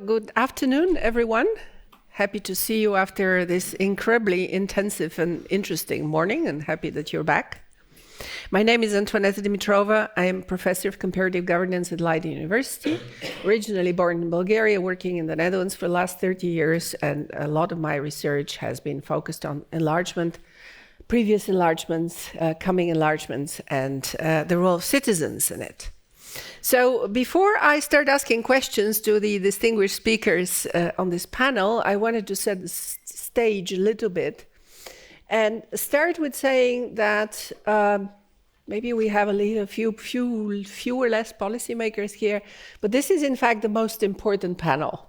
good afternoon, everyone. Happy to see you after this incredibly intensive and interesting morning, and happy that you're back. My name is Antoaneta Dimitrova. I am professor of comparative governance at Leiden University, originally born in Bulgaria, working in the Netherlands for the last 30 years, and a lot of my research has been focused on enlargement, previous enlargements, coming enlargements, and the role of citizens in it. So before I start asking questions to the distinguished speakers on this panel, I wanted to set the stage a little bit and start with saying that maybe we have fewer less policymakers here, but this is in fact the most important panel.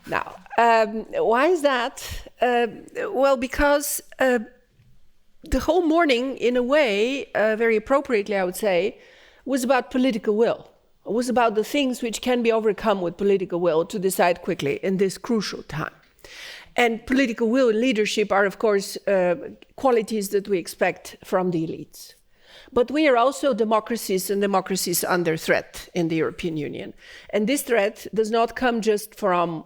Now, why is that? Well, because the whole morning, in a way, very appropriately I would say, was about political will. It was about the things which can be overcome with political will to decide quickly in this crucial time. And political will and leadership are, of course, qualities that we expect from the elites. But we are also democracies, and democracies under threat in the European Union. And this threat does not come just from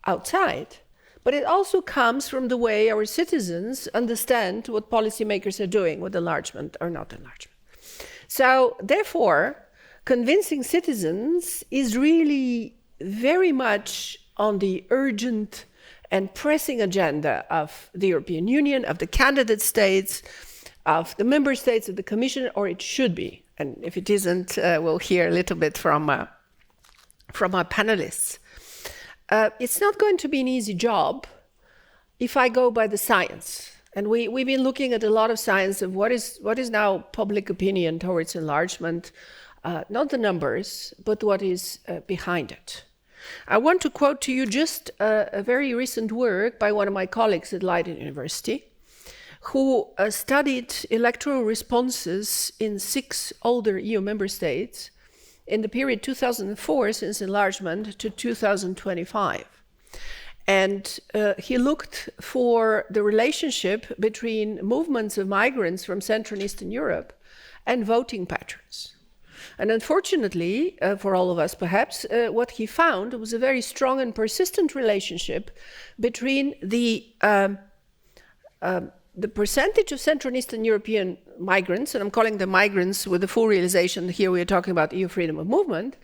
outside, but it also comes from the way our citizens understand what policymakers are doing with enlargement or not enlargement. So, therefore, convincing citizens is really very much on the urgent and pressing agenda of the European Union, of the candidate states, of the member states, of the Commission, or it should be. And if it isn't, we'll hear a little bit from our panelists. It's not going to be an easy job if I go by the science. And we've been looking at a lot of science of what is now public opinion towards enlargement, not the numbers, but what is behind it. I want to quote to you just a very recent work by one of my colleagues at Leiden University, who studied electoral responses in 6 older EU member states in the period 2004, since enlargement, to 2025. And he looked for the relationship between movements of migrants from Central and Eastern Europe and voting patterns. And unfortunately, for all of us perhaps, what he found was a very strong and persistent relationship between the percentage of Central and Eastern European migrants, and I'm calling them migrants with the full realization that here we are talking about EU freedom of movement,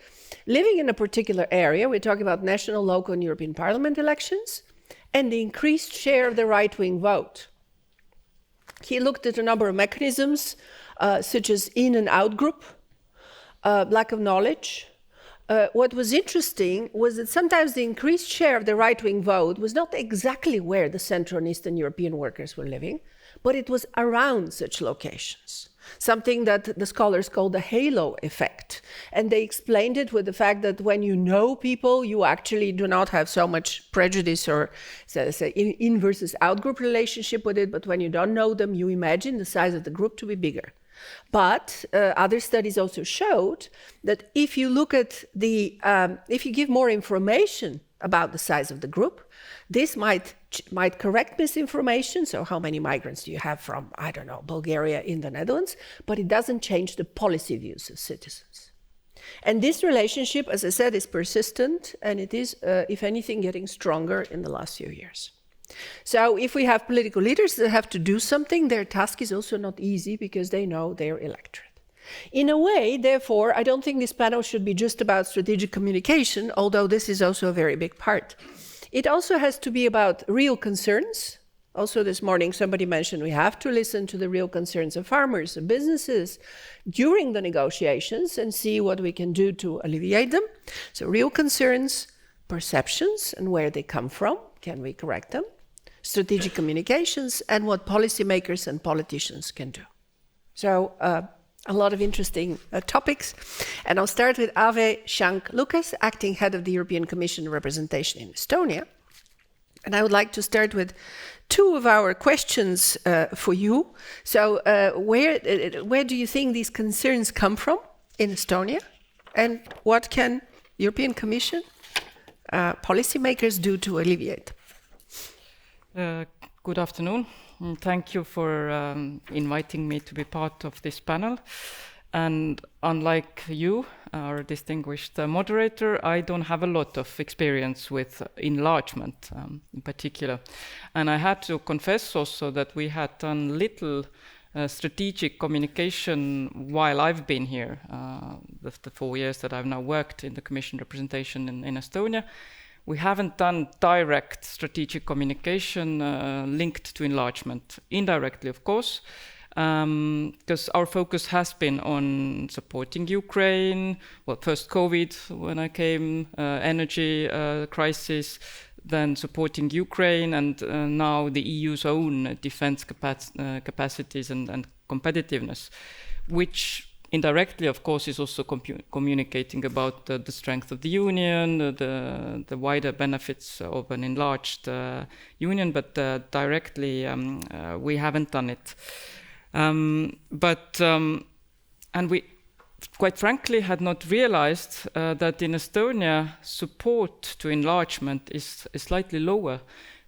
living in a particular area, we're talking about national, local, and European Parliament elections, and the increased share of the right-wing vote. He looked at a number of mechanisms, such as in and out group, lack of knowledge. What was interesting was that sometimes the increased share of the right-wing vote was not exactly where the Central and Eastern European workers were living, but it was around such locations. Something that the scholars call the halo effect. And they explained it with the fact that when you know people, you actually do not have so much prejudice or say in versus out group relationship with it, but when you don't know them, you imagine the size of the group to be bigger. But other studies also showed that if you look at if you give more information about the size of the group, this might correct misinformation. So how many migrants do you have from, I don't know, Bulgaria in the Netherlands? But it doesn't change the policy views of citizens. And this relationship, as I said, is persistent, and it is, if anything, getting stronger in the last few years. So if we have political leaders that have to do something, their task is also not easy because they know their electorate. In a way, therefore, I don't think this panel should be just about strategic communication, although this is also a very big part. It also has to be about real concerns. Also this morning somebody mentioned we have to listen to the real concerns of farmers and businesses during the negotiations and see what we can do to alleviate them. So real concerns, perceptions and where they come from, can we correct them? Strategic communications, and what policymakers and politicians can do. So a lot of interesting topics. And I'll start with Schank-Lukas, acting head of the European Commission representation in Estonia. And I would like to start with 2 of our questions for you. So where do you think these concerns come from in Estonia? And what can European Commission policymakers do to alleviate? Good afternoon. Thank you for inviting me to be part of this panel. And unlike you, our distinguished moderator, I don't have a lot of experience with enlargement in particular. And I had to confess also that we had done little strategic communication while I've been here, the 4 years that I've now worked in the Commission representation in Estonia. We haven't done direct strategic communication linked to enlargement, indirectly, of course, because our focus has been on supporting Ukraine. Well, first COVID when I came, energy crisis, then supporting Ukraine, and now the EU's own defense capacities and competitiveness, which indirectly, of course, is also communicating about the strength of the union, the wider benefits of an enlarged union, but directly we haven't done it. And we, quite frankly, had not realized that in Estonia, support to enlargement is slightly lower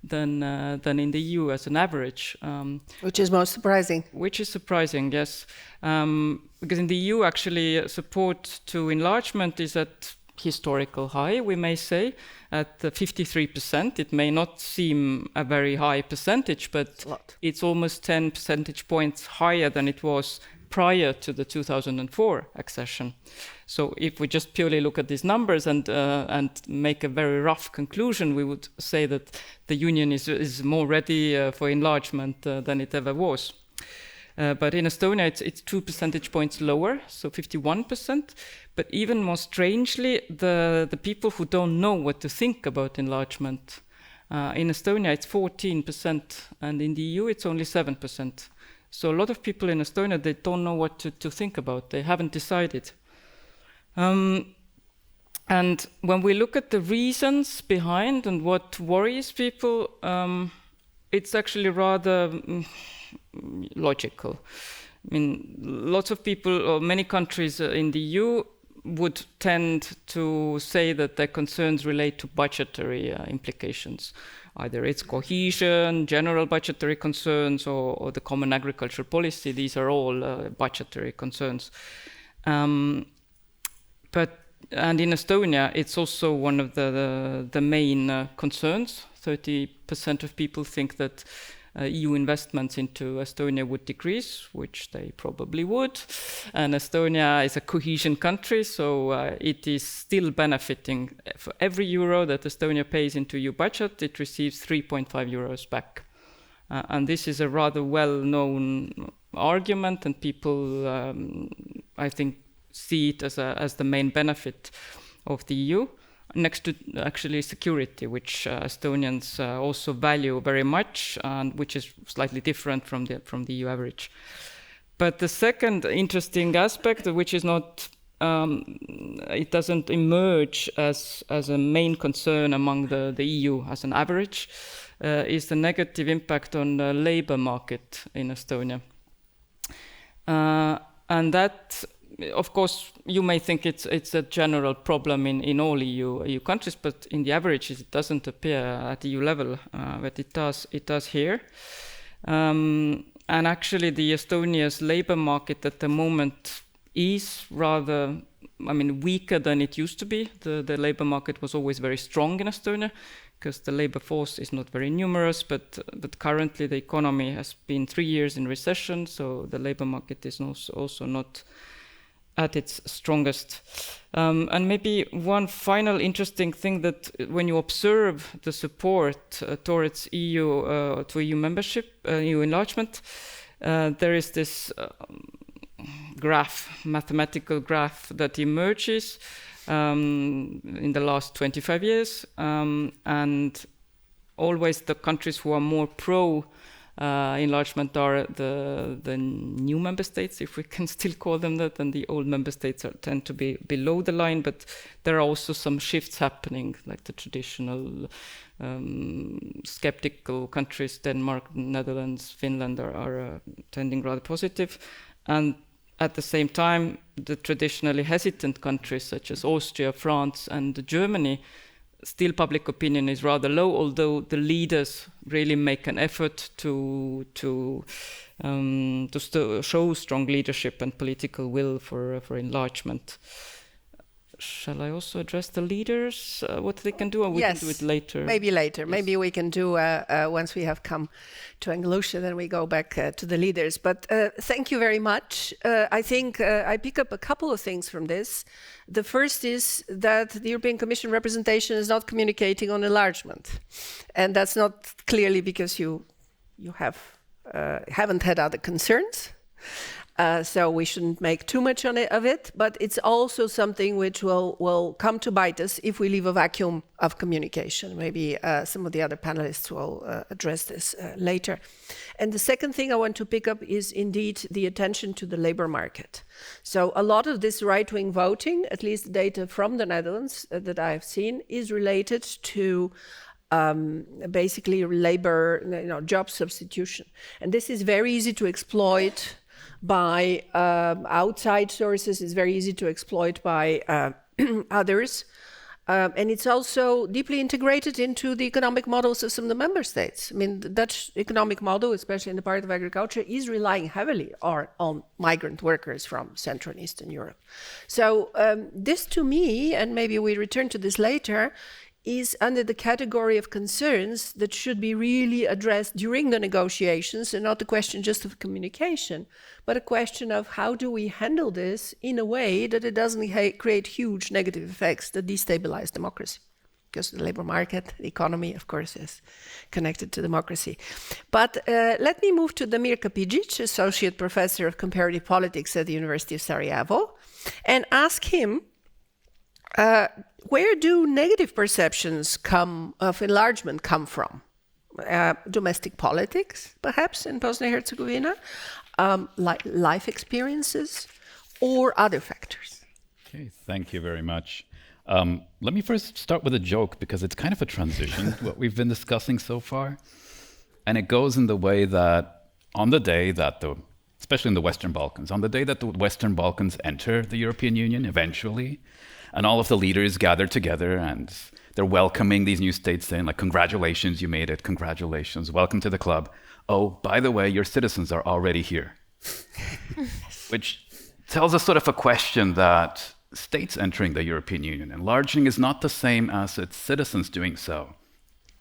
than in the EU as an average. Which is most surprising. Which is surprising, yes. Because in the EU, actually, support to enlargement is at historical high, we may say, at 53%. It may not seem a very high percentage, but it's almost 10 percentage points higher than it was prior to the 2004 accession. So if we just purely look at these numbers and make a very rough conclusion, we would say that the union is more ready for enlargement than it ever was. But in Estonia, it's 2 percentage points lower, so 51%. But even more strangely, the people who don't know what to think about enlargement, in Estonia, it's 14%, and in the EU, it's only 7%. So a lot of people in Estonia, they don't know what to think about. They haven't decided. And when we look at the reasons behind and what worries people, it's actually rather logical. I mean, lots of people, or many countries in the EU would tend to say that their concerns relate to budgetary implications. Either it's cohesion, general budgetary concerns, or the common agricultural policy. These are all budgetary concerns. And in Estonia, it's also one of the main concerns. 30% of people think that EU investments into Estonia would decrease, which they probably would. And Estonia is a cohesion country, so it is still benefiting. For every euro that Estonia pays into EU budget, it receives 3.5 euros back. And this is a rather well-known argument, and people, I think, see it as the main benefit of the EU. Next to actually security, which Estonians also value very much, and which is slightly different from the EU average. But the second interesting aspect, which is not, it doesn't emerge as a main concern among the EU as an average, is the negative impact on the labor market in Estonia. And that, of course, you may think it's a general problem in all EU countries, but in the averages it doesn't appear at EU level, but it does here. And actually, the Estonia's labor market at the moment is rather, weaker than it used to be. The labor market was always very strong in Estonia, because the labor force is not very numerous, but currently the economy has been 3 years in recession, so the labor market is also not at its strongest. And maybe one final interesting thing, that when you observe the support towards EU membership, EU enlargement, there is this mathematical graph that emerges in the last 25 years, and always the countries who are more pro enlargement are the new member states, if we can still call them that, and the old member states tend to be below the line, but there are also some shifts happening, like the traditional skeptical countries, Denmark, Netherlands, Finland are tending rather positive, and at the same time, the traditionally hesitant countries such as Austria, France, and Germany still public opinion is rather low, although the leaders really make an effort to show strong leadership and political will for enlargement. Shall I also address the leaders, what they can do, or we can do it later? Maybe later. Yes. Maybe we can do, once we have come to Engjellushe, then we go back to the leaders. But thank you very much. I think I pick up a couple of things from this. The first is that the European Commission representation is not communicating on enlargement. And that's not clearly because you haven't had other concerns. So we shouldn't make too much of it, but it's also something which will come to bite us if we leave a vacuum of communication. Maybe some of the other panelists will address this later. And the second thing I want to pick up is indeed the attention to the labor market. So a lot of this right-wing voting, at least the data from the Netherlands that I've seen, is related to basically labor, job substitution. And this is very easy to exploit by outside sources, is very easy to exploit by others. And it's also deeply integrated into the economic models of some of the member states. I mean, the Dutch economic model, especially in the part of agriculture, is relying heavily on migrant workers from Central and Eastern Europe. So this to me, and maybe we return to this later, is under the category of concerns that should be really addressed during the negotiations, and not a question just of communication, but a question of how do we handle this in a way that it doesn't create huge negative effects that destabilize democracy. Because the labor market, the economy, of course, is connected to democracy. But let me move to Damir Kapidžic, Associate Professor of Comparative Politics at the University of Sarajevo, and ask him, where do negative perceptions of enlargement come from? Domestic politics, perhaps, in Bosnia-Herzegovina, life experiences, or other factors? Okay, thank you very much. Let me first start with a joke, because it's kind of a transition, what we've been discussing so far. And it goes in the way that on the day that especially in the Western Balkans, on the day that the Western Balkans enter the European Union eventually, and all of the leaders gather together and they're welcoming these new states, saying like, congratulations, you made it, congratulations, welcome to the club. Oh, by the way, your citizens are already here. Which tells us sort of a question that states entering the European Union, enlarging, is not the same as its citizens doing so.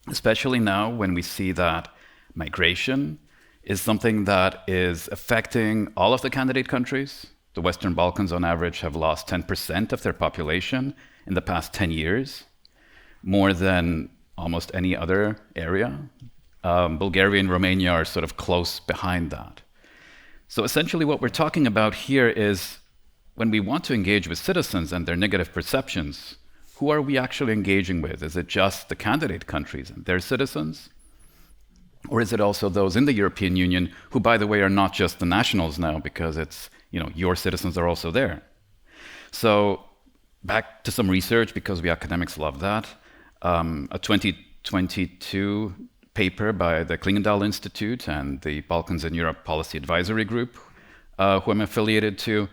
Especially now when we see that migration is something that is affecting all of the candidate countries. The Western Balkans, on average, have lost 10% of their population in the past 10 years, more than almost any other area. Bulgaria and Romania are sort of close behind that. So essentially what we're talking about here is when we want to engage with citizens and their negative perceptions, who are we actually engaging with? Is it just the candidate countries and their citizens? Or is it also those in the European Union who, by the way, are not just the nationals now, because it's your citizens are also there. So back to some research, because we academics love that. A 2022 paper by the Klingendahl Institute and the Balkans and Europe Policy Advisory Group, who I'm affiliated to,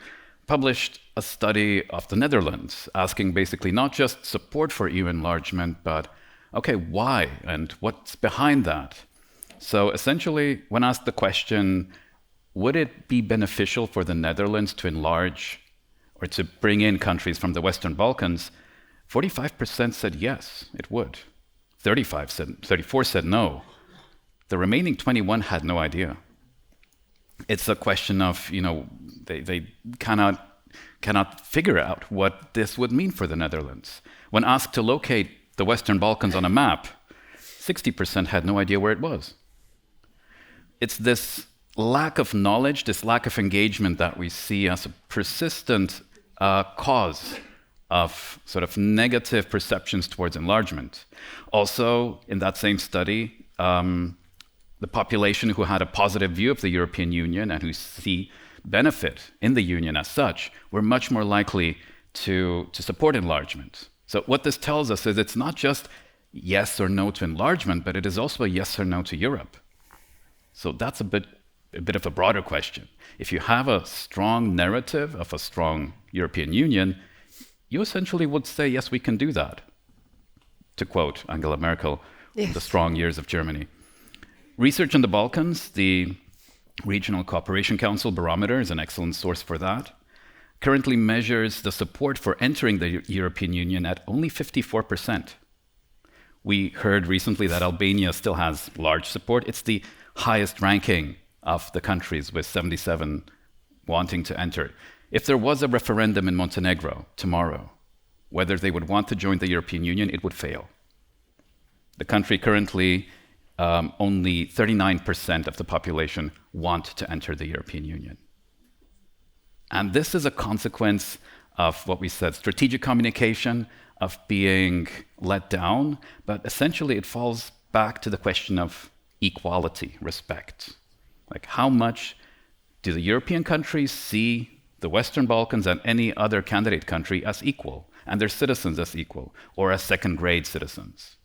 published a study of the Netherlands, asking basically not just support for EU enlargement, but okay, why and what's behind that? So essentially, when asked the question, would it be beneficial for the Netherlands to enlarge or to bring in countries from the Western Balkans? 45% said yes, it would. 34 said no. The remaining 21 had no idea. It's a question of, they cannot figure out what this would mean for the Netherlands. When asked to locate the Western Balkans on a map, 60% had no idea where it was. It's this lack of knowledge, this lack of engagement that we see as a persistent cause of sort of negative perceptions towards enlargement. Also, in that same study, the population who had a positive view of the European Union and who see benefit in the Union as such were much more likely to support enlargement. So what this tells us is it's not just yes or no to enlargement, but it is also a yes or no to Europe. So that's a bit of a broader question. If you have a strong narrative of a strong European Union, you essentially would say, yes, we can do that. to quote Angela Merkel, Yes. the strong years of Germany. Research in the Balkans, the Regional Cooperation Council Barometer is an excellent source for that, currently measures the support for entering the European Union at only 54%. We heard recently that Albania still has large support. It's the highest ranking of the countries, with 77 wanting to enter. If there was a referendum in Montenegro tomorrow, whether they would want to join the European Union, it would fail. The country currently, only 39% of the population want to enter the European Union. And this is a consequence of what we said, strategic communication, of being let down, but essentially it falls back to the question of equality, respect. Like, how much do the European countries see the Western Balkans and any other candidate country as equal, and their citizens as equal, or as second-grade citizens?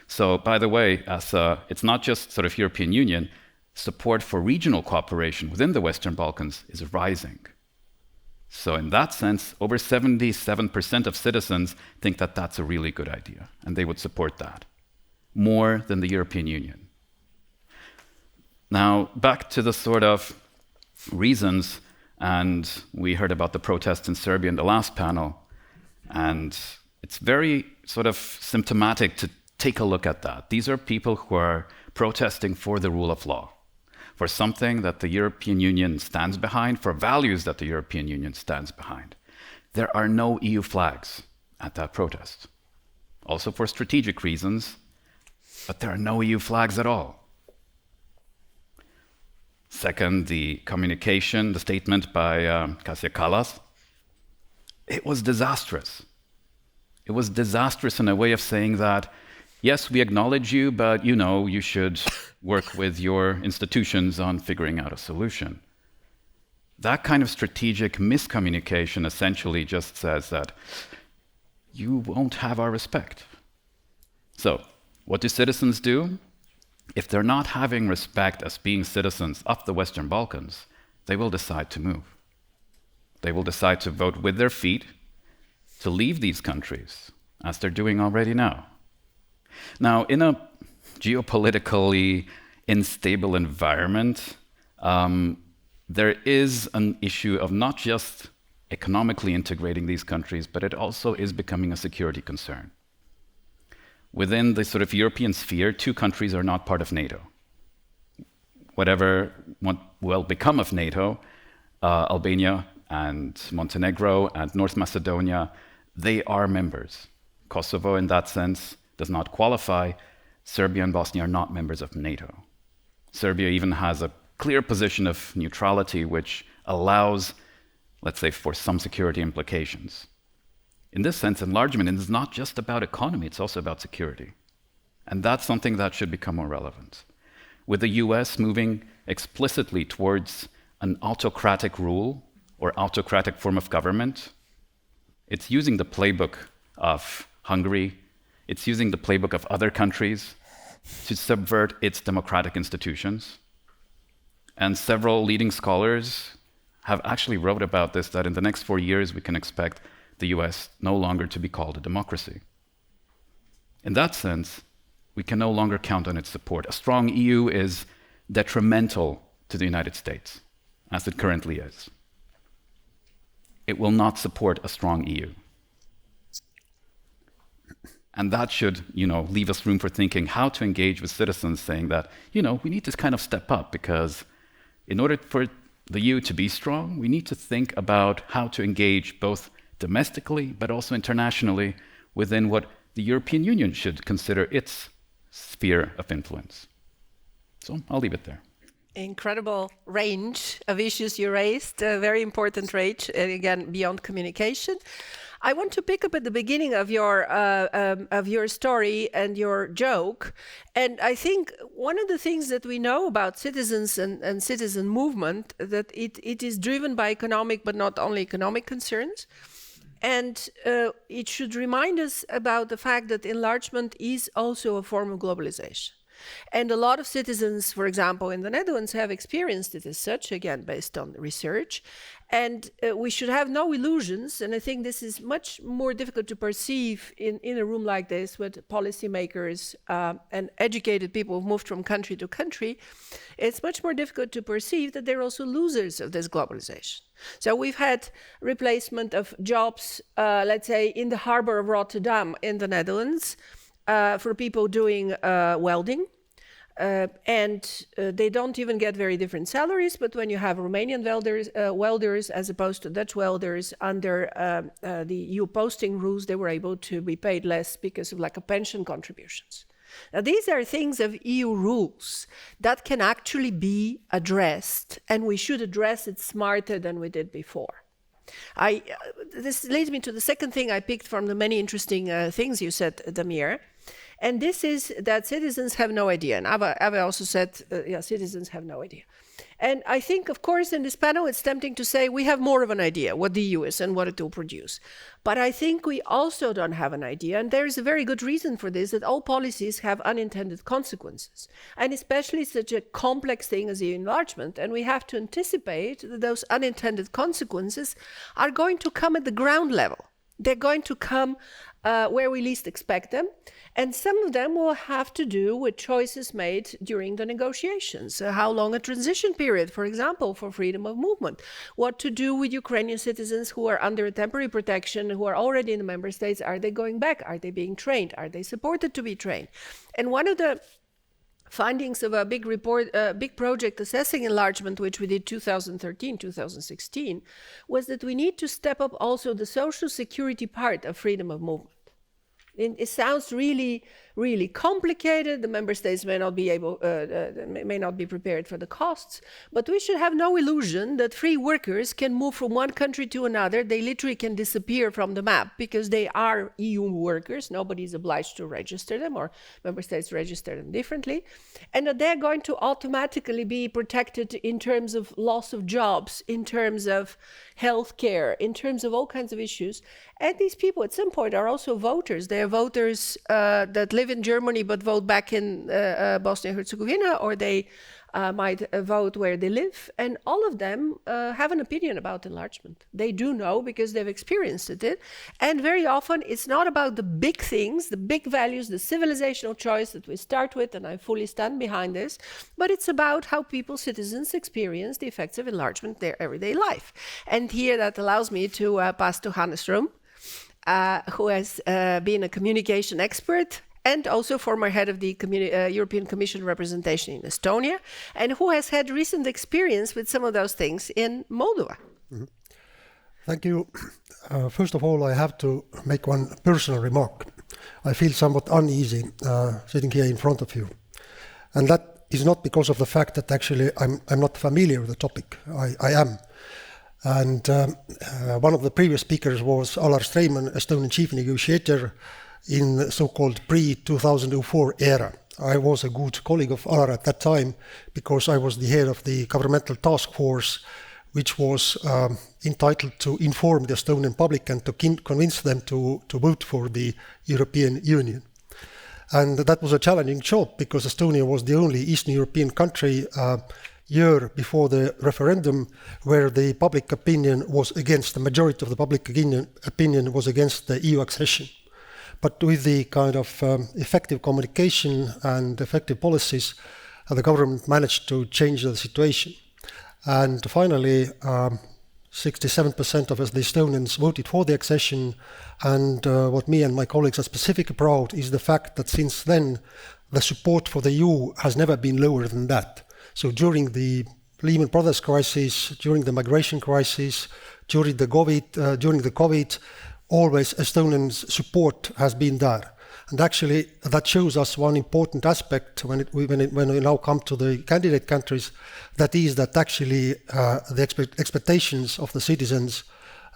So, by the way, it's not just sort of European Union, support for regional cooperation within the Western Balkans is rising. So in that sense, over 77% of citizens think that that's a really good idea, and they would support that, more than the European Union. Now, back to the sort of reasons, and we heard about the protests in Serbia in the last panel, and it's very sort of symptomatic to take a look at that. These are people who are protesting for the rule of law, for something that the European Union stands behind, for values that the European Union stands behind. There are no EU flags at that protest. Also for strategic reasons, but there are no EU flags at all. Second, the communication, the statement by Kasia Kallas, it was disastrous. It was disastrous in a way of saying that, yes, we acknowledge you, but you should work with your institutions on figuring out a solution. That kind of strategic miscommunication essentially just says that you won't have our respect. So, what do citizens do? If they're not having respect as being citizens of the Western Balkans, they will decide to move. They will decide to vote with their feet to leave these countries, as they're doing already now. Now, in a geopolitically unstable environment, there is an issue of not just economically integrating these countries, but it also is becoming a security concern. Within the sort of European sphere, two countries are not part of NATO. Whatever will become of NATO, Albania and Montenegro and North Macedonia, they are members. Kosovo, in that sense, does not qualify. Serbia and Bosnia are not members of NATO. Serbia even has a clear position of neutrality, which allows, let's say, for some security implications. In this sense, enlargement is not just about economy, it's also about security. And that's something that should become more relevant. With the US moving explicitly towards an autocratic rule or autocratic form of government, it's using the playbook of Hungary, it's using the playbook of other countries to subvert its democratic institutions. And several leading scholars have actually wrote about this, that in the next 4 years we can expect the US no longer to be called a democracy. In that sense, we can no longer count on its support. A strong EU is detrimental to the United States, as it currently is. It will not support a strong EU. And that should, leave us room for thinking how to engage with citizens, saying that, we need to kind of step up, because in order for the EU to be strong, we need to think about how to engage both domestically, but also internationally within what the European Union should consider its sphere of influence. So I'll leave it there. Incredible range of issues you raised, a very important range, and again, beyond communication. I want to pick up at the beginning of your story and your joke. And I think one of the things that we know about citizens and citizen movement, that it is driven by economic, but not only economic concerns. And it should remind us about the fact that enlargement is also a form of globalization. And a lot of citizens, for example, in the Netherlands have experienced it as such, again, based on research. And we should have no illusions, and I think this is much more difficult to perceive in a room like this with policymakers and educated people who've moved from country to country. It's much more difficult to perceive that they're also losers of this globalization. So we've had replacement of jobs, let's say, in the harbor of Rotterdam in the Netherlands for people doing welding. And they don't even get very different salaries, but when you have Romanian welders as opposed to Dutch welders under the EU posting rules, they were able to be paid less because of lack of pension contributions. Now, these are things of EU rules that can actually be addressed, and we should address it smarter than we did before. This leads me to the second thing I picked from the many interesting things you said, Damir. And this is that citizens have no idea. And Ava also said, citizens have no idea. And I think, of course, in this panel, it's tempting to say we have more of an idea what the EU is and what it will produce. But I think we also don't have an idea. And there is a very good reason for this, that all policies have unintended consequences. And especially such a complex thing as the enlargement. And we have to anticipate that those unintended consequences are going to come at the ground level. They're going to come where we least expect them. And some of them will have to do with choices made during the negotiations. How long a transition period, for example, for freedom of movement. What to do with Ukrainian citizens who are under temporary protection, who are already in the member states. Are they going back? Are they being trained? Are they supported to be trained? And one of the findings of a big report, big project assessing enlargement, which we did 2013, 2016, was that we need to step up also the social security part of freedom of movement. It sounds really, really complicated. The member states may not be prepared for the costs, but we should have no illusion that free workers can move from one country to another. They literally can disappear from the map because they are EU workers. Nobody is obliged to register them, or member states register them differently, and that they're going to automatically be protected in terms of loss of jobs, in terms of healthcare, in terms of all kinds of issues. And these people at some point are also voters. They are voters that live in Germany but vote back in Bosnia and Herzegovina, or they might vote where they live. And all of them have an opinion about enlargement. They do know because they've experienced it. And very often it's not about the big things, the big values, the civilizational choice that we start with, and I fully stand behind this, but it's about how people, citizens, experience the effects of enlargement in their everyday life. And here that allows me to pass to Hannes Rumm, who has been a communication expert and also former head of the European Commission representation in Estonia, and who has had recent experience with some of those things in Moldova. Mm-hmm. Thank you. First of all, I have to make one personal remark. I feel somewhat uneasy sitting here in front of you. And that is not because of the fact that actually I'm not familiar with the topic. I am. And one of the previous speakers was Alar Streiman, Estonian chief negotiator in the so-called pre-2004 era. I was a good colleague of Alar at that time because I was the head of the governmental task force, which was entitled to inform the Estonian public and to convince them to vote for the European Union. And that was a challenging job because Estonia was the only Eastern European country year before the referendum where the public opinion was against, the majority of the public opinion was against the EU accession. But with the kind of effective communication and effective policies, the government managed to change the situation. And finally, 67% of the Estonians voted for the accession. And what me and my colleagues are specifically proud is the fact that since then, the support for the EU has never been lower than that. So during the Lehman Brothers crisis, during the migration crisis, during the COVID, always Estonians' support has been there. And actually, that shows us one important aspect when we now come to the candidate countries, that is that actually the expectations of the citizens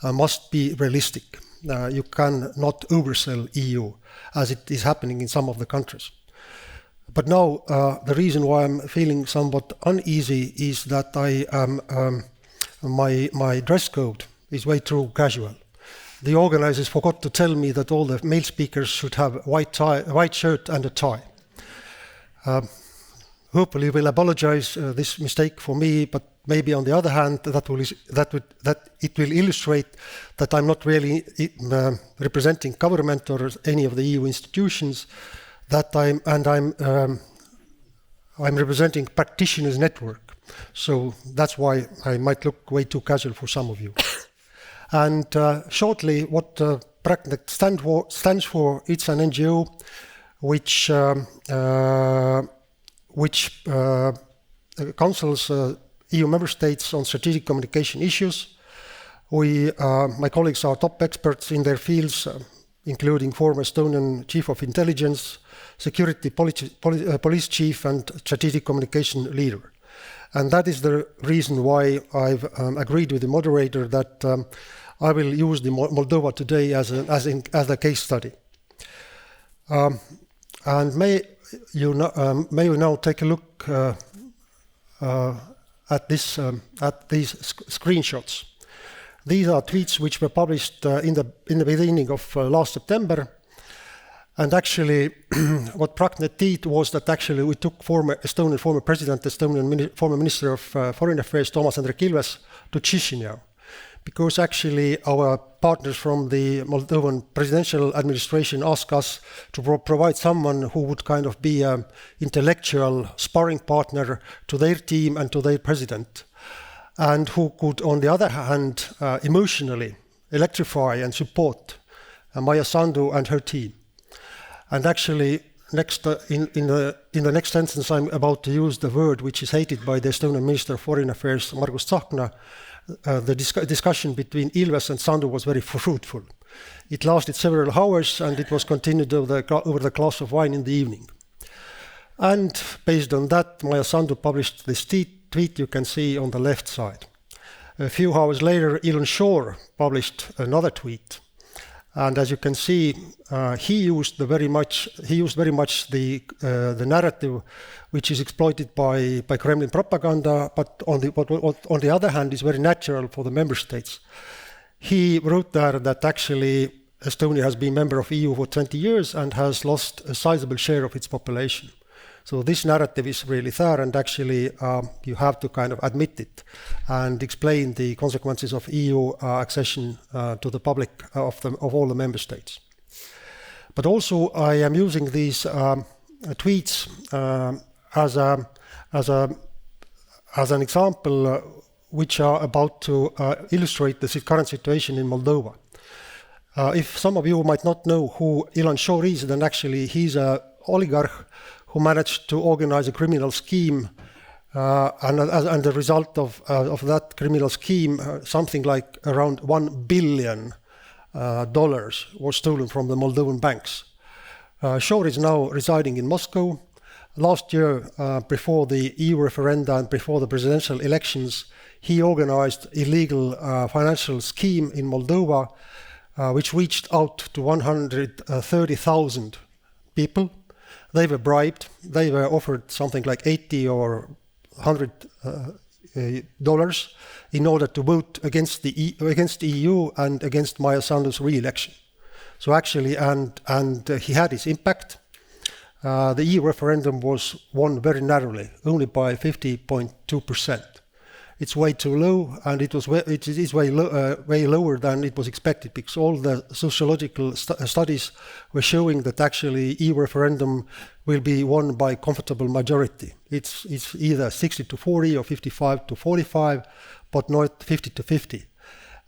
must be realistic. You cannot oversell EU, as it is happening in some of the countries. But now, the reason why I'm feeling somewhat uneasy is that my dress code is way too casual. The organizers forgot to tell me that all the male speakers should have white shirt and a tie. Hopefully, we'll apologize this mistake for me, but maybe on the other hand, that it will illustrate that I'm not really representing government or any of the EU institutions. That I'm representing practitioners network. So that's why I might look way too casual for some of you. And shortly, what PractNet stands for, it's an NGO which counsels EU member states on strategic communication issues. My colleagues are top experts in their fields, including former Estonian Chief of Intelligence, Security Police Chief, and Strategic Communication Leader. And that is the reason why I've agreed with the moderator that I will use the Moldova today as a case study. And may you now take a look at these screenshots. These are tweets which were published in the beginning of last September. And actually, what PractNet did was that actually we took Estonian former president, former Minister of Foreign Affairs, Toomas Hendrik Ilves, to Chisinau. Because actually our partners from the Moldovan presidential administration asked us to provide someone who would kind of be an intellectual sparring partner to their team and to their president, and who could, on the other hand, emotionally electrify and support Maia Sandu and her team. And actually, in the next sentence, I'm about to use the word which is hated by the Estonian Minister of Foreign Affairs, Margus Tsahkna. The discussion between Ilves and Sandu was very fruitful. It lasted several hours and it was continued over the glass of wine in the evening. And based on that, Maia Sandu published this tweet you can see on the left side. A few hours later, Enlargement published another tweet. And as you can see, he used very much the narrative which is exploited by Kremlin propaganda, but on the other hand is very natural for the member states. He wrote there that actually Estonia has been member of EU for 20 years and has lost a sizable share of its population. So this narrative is really there, and actually you have to kind of admit it and explain the consequences of EU accession to the public of all the member states. But also I am using these tweets as an example which are about to illustrate the current situation in Moldova. If some of you might not know who Enlargement is, then actually he's an oligarch who managed to organize a criminal scheme, and the result of that criminal scheme, something like around $1 billion was stolen from the Moldovan banks. Shor is now residing in Moscow. Last year, before the EU referenda and before the presidential elections, he organized illegal financial scheme in Moldova, which reached out to 130,000 people. They were bribed. They were offered something like $80 or $100 in order to vote against the EU and against Maia Sandu's re-election. So actually, and he had his impact. The EU referendum was won very narrowly, only by 50.2%. It's way too low, and it is way lower than it was expected, because all the sociological studies were showing that actually EU referendum will be won by comfortable majority. It's either 60-40 or 55-45, but not 50-50.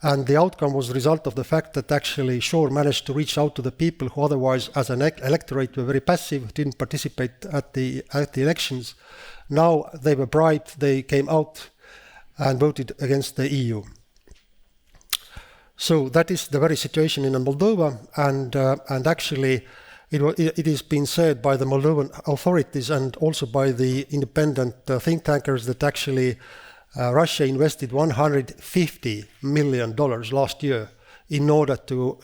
And the outcome was the result of the fact that actually Shor managed to reach out to the people who otherwise, as an electorate, were very passive, didn't participate at the elections. Now they were bribed, they came out and voted against the EU. So that is the very situation in Moldova, and actually it has been said by the Moldovan authorities and also by the independent think tankers that actually Russia invested $150 million last year in order to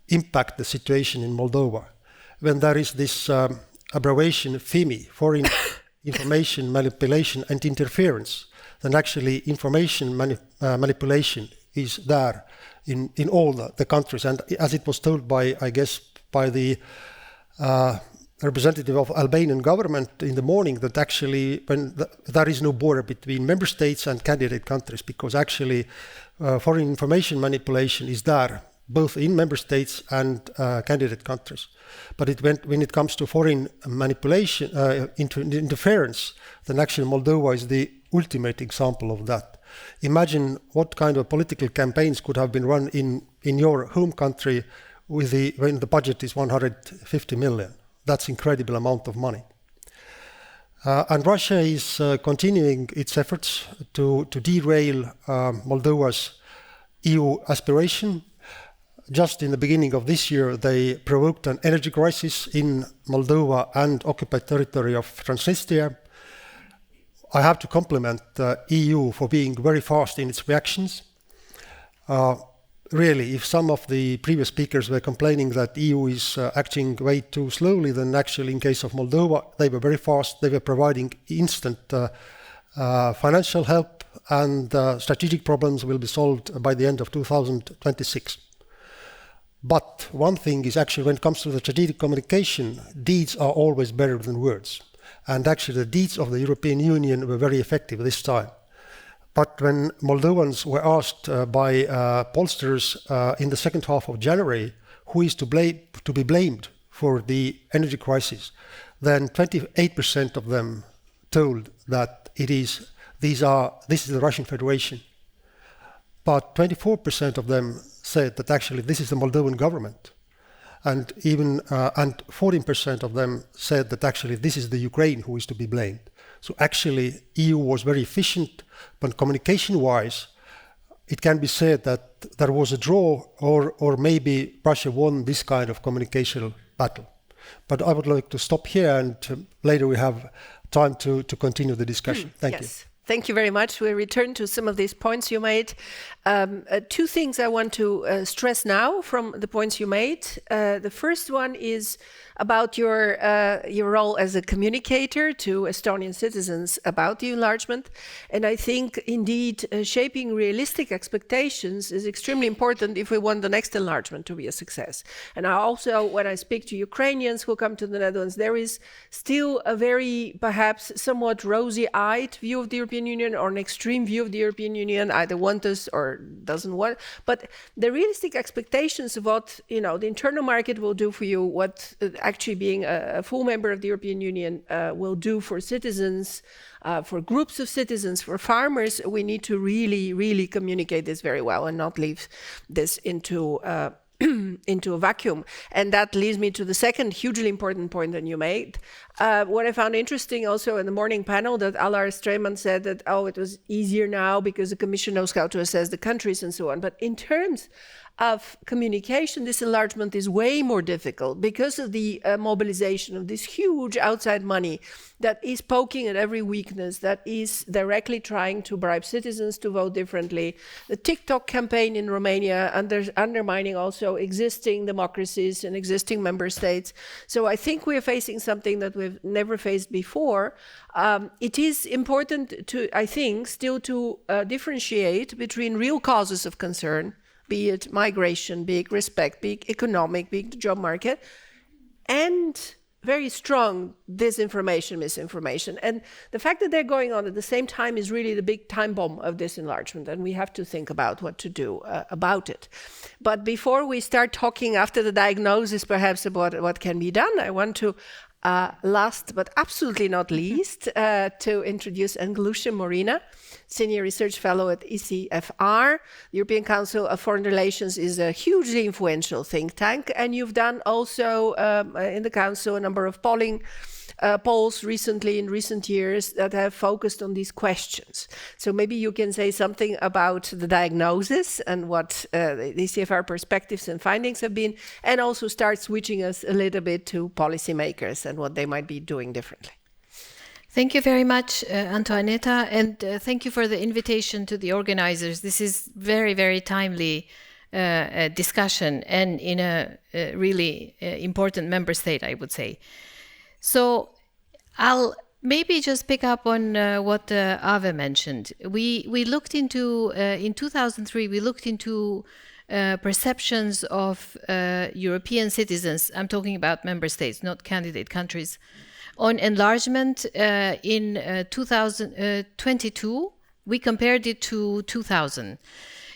impact the situation in Moldova. When there is this abbreviation FIMI, Foreign Information Manipulation and Interference, then actually information manipulation is there in all the countries. And as it was told by, I guess, by the representative of Albanian government in the morning that actually there is no border between member states and candidate countries, because actually foreign information manipulation is there, both in member states and candidate countries. But when it comes to foreign manipulation, interference, then actually Moldova is the ultimate example of that. Imagine what kind of political campaigns could have been run in your home country when the budget is 150 million. That's an incredible amount of money. And Russia is continuing its efforts to derail Moldova's EU aspiration. Just in the beginning of this year, they provoked an energy crisis in Moldova and occupied territory of Transnistria. I have to compliment the EU for being very fast in its reactions. Really, if some of the previous speakers were complaining that EU is acting way too slowly, then actually in case of Moldova, they were very fast. They were providing instant financial help, and strategic problems will be solved by the end of 2026. But one thing is actually when it comes to the strategic communication, deeds are always better than words. And actually the deeds of the European Union were very effective this time. But when Moldovans were asked by pollsters in the second half of January who is to be blamed for the energy crisis, then 28% of them told that this is the Russian Federation. But 24% of them said that actually this is the Moldovan government. And even 14% of them said that actually this is the Ukraine who is to be blamed. So actually EU was very efficient, but communication-wise, it can be said that there was a draw, or maybe Russia won this kind of communicational battle. But I would like to stop here, and later we have time to continue the discussion. Thank you. Thank you very much. We'll return to some of these points you made. Two things I want to stress now from the points you made. The first one is about your role as a communicator to Estonian citizens about the enlargement. And I think, indeed, shaping realistic expectations is extremely important if we want the next enlargement to be a success. And I also, when I speak to Ukrainians who come to the Netherlands, there is still a very, perhaps, somewhat rosy-eyed view of the European Union, or an extreme view of the European Union, either want us or doesn't want. But the realistic expectations of what the internal market will do for you, what actually being a full member of the European Union will do for citizens, for groups of citizens, for farmers, we need to really, really communicate this very well and not leave this into a vacuum. And that leads me to the second hugely important point that you made. What I found interesting also in the morning panel, that Alar Streyman said that, it was easier now because the Commission knows how to assess the countries and so on. But in terms of communication, this enlargement is way more difficult because of the mobilization of this huge outside money that is poking at every weakness, that is directly trying to bribe citizens to vote differently. The TikTok campaign in Romania undermining also existing democracies and existing member states. So I think we're facing something that we've never faced before. It is important to, I think, still to differentiate between real causes of concern, be it migration, be it respect, be it economic, be it the job market, and very strong disinformation, misinformation. And the fact that they're going on at the same time is really the big time bomb of this enlargement, and we have to think about what to do about it. But before we start talking after the diagnosis, perhaps, about what can be done, I want to last but absolutely not least, to introduce Engjellushe Morina, Senior Research Fellow at ECFR. The European Council of Foreign Relations is a hugely influential think tank, and you've done also in the Council a number of polls recently, in recent years, that have focused on these questions. So maybe you can say something about the diagnosis and what the ECFR perspectives and findings have been, and also start switching us a little bit to policymakers and what they might be doing differently. Thank you very much, Antoaneta, and thank you for the invitation to the organizers. This is very, very timely discussion, and in a really important member state, I would say. So I'll maybe just pick up on what Ave mentioned. We looked into, in 2003, we looked into perceptions of European citizens, I'm talking about member states, not candidate countries, on enlargement in 2022. We compared it to 2000.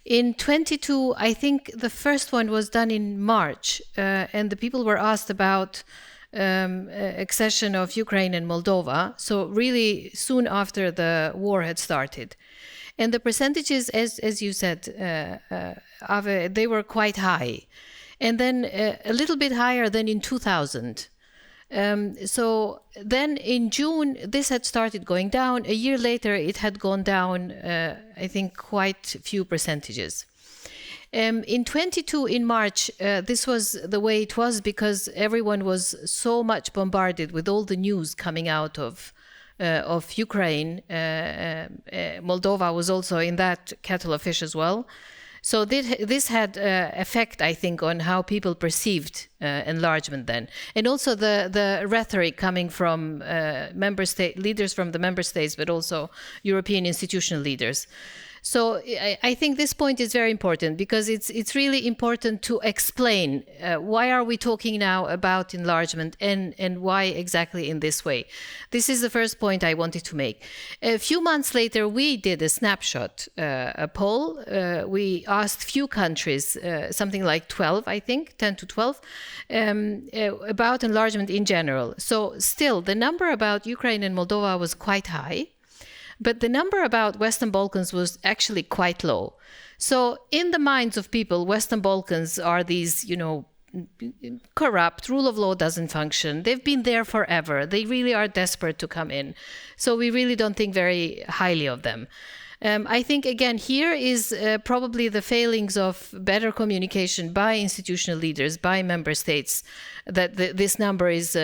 In 22, I think the first one was done in March, and the people were asked about accession of Ukraine and Moldova, so really soon after the war had started. And the percentages, as you said, they were quite high. And then a little bit higher than in 2000. So then in June, this had started going down. A year later, it had gone down, I think, quite few percentages. In 22, in March, this was the way it was because everyone was so much bombarded with all the news coming out of Ukraine. Moldova was also in that kettle of fish as well. So this had effect, I think, on how people perceived enlargement then. And also the rhetoric coming from member state leaders from the member states, but also European institutional leaders. So I think this point is very important because it's really important to explain why are we talking now about enlargement and why exactly in this way. This is the first point I wanted to make. A few months later, we did a snapshot, a poll. We asked few countries, something like 12, I think, 10 to 12, about enlargement in general. So still, the number about Ukraine and Moldova was quite high. But the number about Western Balkans was actually quite low. So in the minds of people, Western Balkans are these, corrupt, rule of law doesn't function. They've been there forever. They really are desperate to come in. So we really don't think very highly of them. I think, again, here is probably the failings of better communication by institutional leaders, by member states, that this number is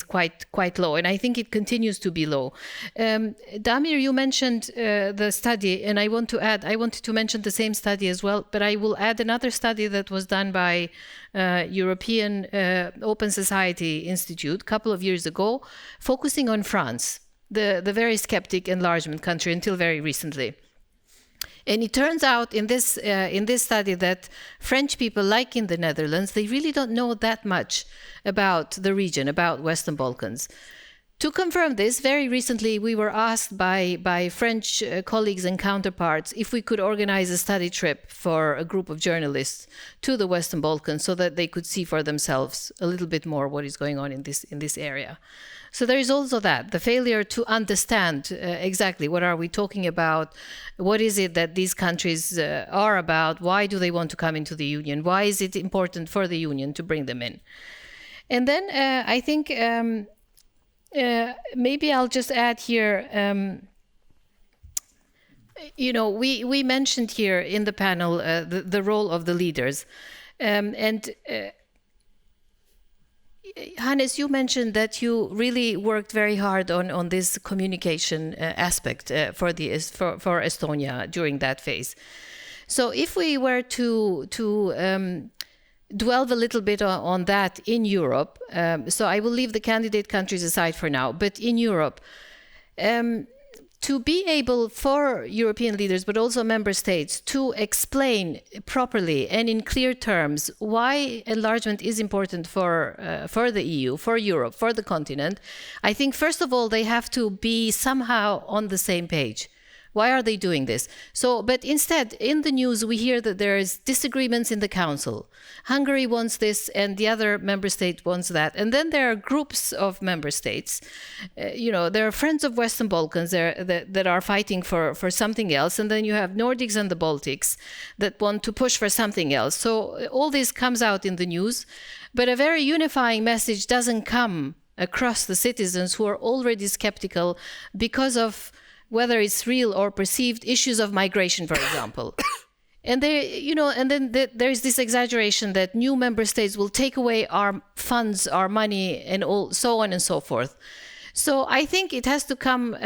quite low. And I think it continues to be low. Damir, you mentioned the study, and I wanted to mention the same study as well, but I will add another study that was done by European Open Society Institute a couple of years ago, focusing on France. The very skeptic enlargement country until very recently. And it turns out in this study that French people, like in the Netherlands, they really don't know that much about the region, about Western Balkans. To confirm this, very recently we were asked by French colleagues and counterparts if we could organize a study trip for a group of journalists to the Western Balkans so that they could see for themselves a little bit more what is going on in this area. So there is also that, the failure to understand exactly what are we talking about, what is it that these countries are about, why do they want to come into the Union, why is it important for the Union to bring them in. And then I think maybe I'll just add here, we mentioned here in the panel the role of the leaders. Hannes, you mentioned that you really worked very hard on this communication aspect for Estonia during that phase. So if we were to dwell a little bit on that in Europe, so I will leave the candidate countries aside for now, but in Europe, to be able for European leaders, but also member states, to explain properly and in clear terms why enlargement is important for the EU, for Europe, for the continent, I think first of all they have to be somehow on the same page. Why are they doing this? So, but instead, in the news, we hear that there is disagreements in the Council. Hungary wants this, and the other member state wants that. And then there are groups of member states. There are friends of Western Balkans that are fighting for something else. And then you have Nordics and the Baltics that want to push for something else. So all this comes out in the news. But a very unifying message doesn't come across the citizens who are already skeptical because of whether it's real or perceived issues of migration, for example. And there's this exaggeration that new member states will take away our funds, our money, and all so on and so forth. So I think it has to come.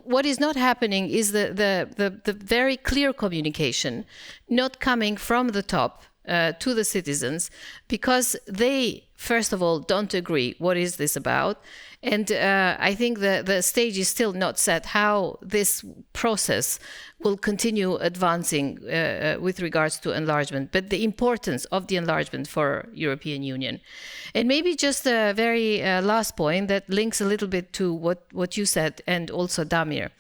What is not happening is the very clear communication, not coming from the top, to the citizens, because they, first of all, don't agree what is this about. And I think the stage is still not set how this process will continue advancing with regards to enlargement, but the importance of the enlargement for European Union. And maybe just a very last point that links a little bit to what you said, and also Damir.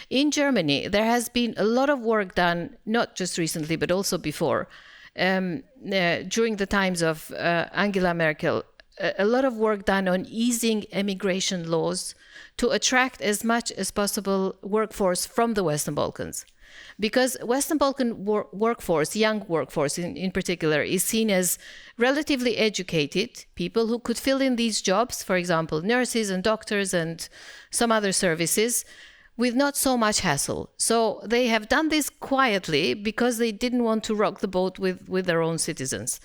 In Germany, there has been a lot of work done, not just recently, but also before, during the times of Angela Merkel, a lot of work done on easing immigration laws to attract as much as possible workforce from the Western Balkans. Because Western Balkan workforce, young workforce in particular, is seen as relatively educated people who could fill in these jobs, for example, nurses and doctors and some other services, with not so much hassle. So they have done this quietly because they didn't want to rock the boat with their own citizens.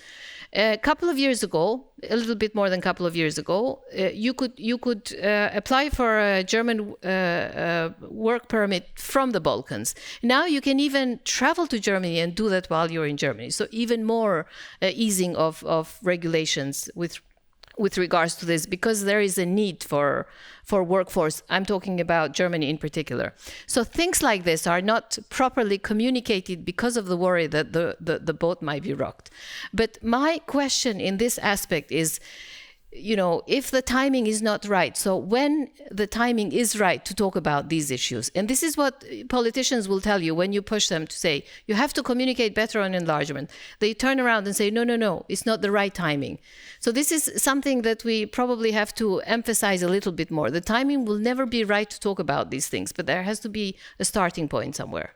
A couple of years ago, a little bit more than a couple of years ago, you could apply for a German work permit from the Balkans. Now you can even travel to Germany and do that while you're in Germany. So even more easing of regulations with regards to this, because there is a need for workforce. I'm talking about Germany in particular. So things like this are not properly communicated because of the worry that the boat might be rocked. But my question in this aspect is, you know, if the timing is not right, so when the timing is right to talk about these issues, and this is what politicians will tell you when you push them to say, you have to communicate better on enlargement. They turn around and say, no, it's not the right timing. So this is something that we probably have to emphasize a little bit more. The timing will never be right to talk about these things, but there has to be a starting point somewhere.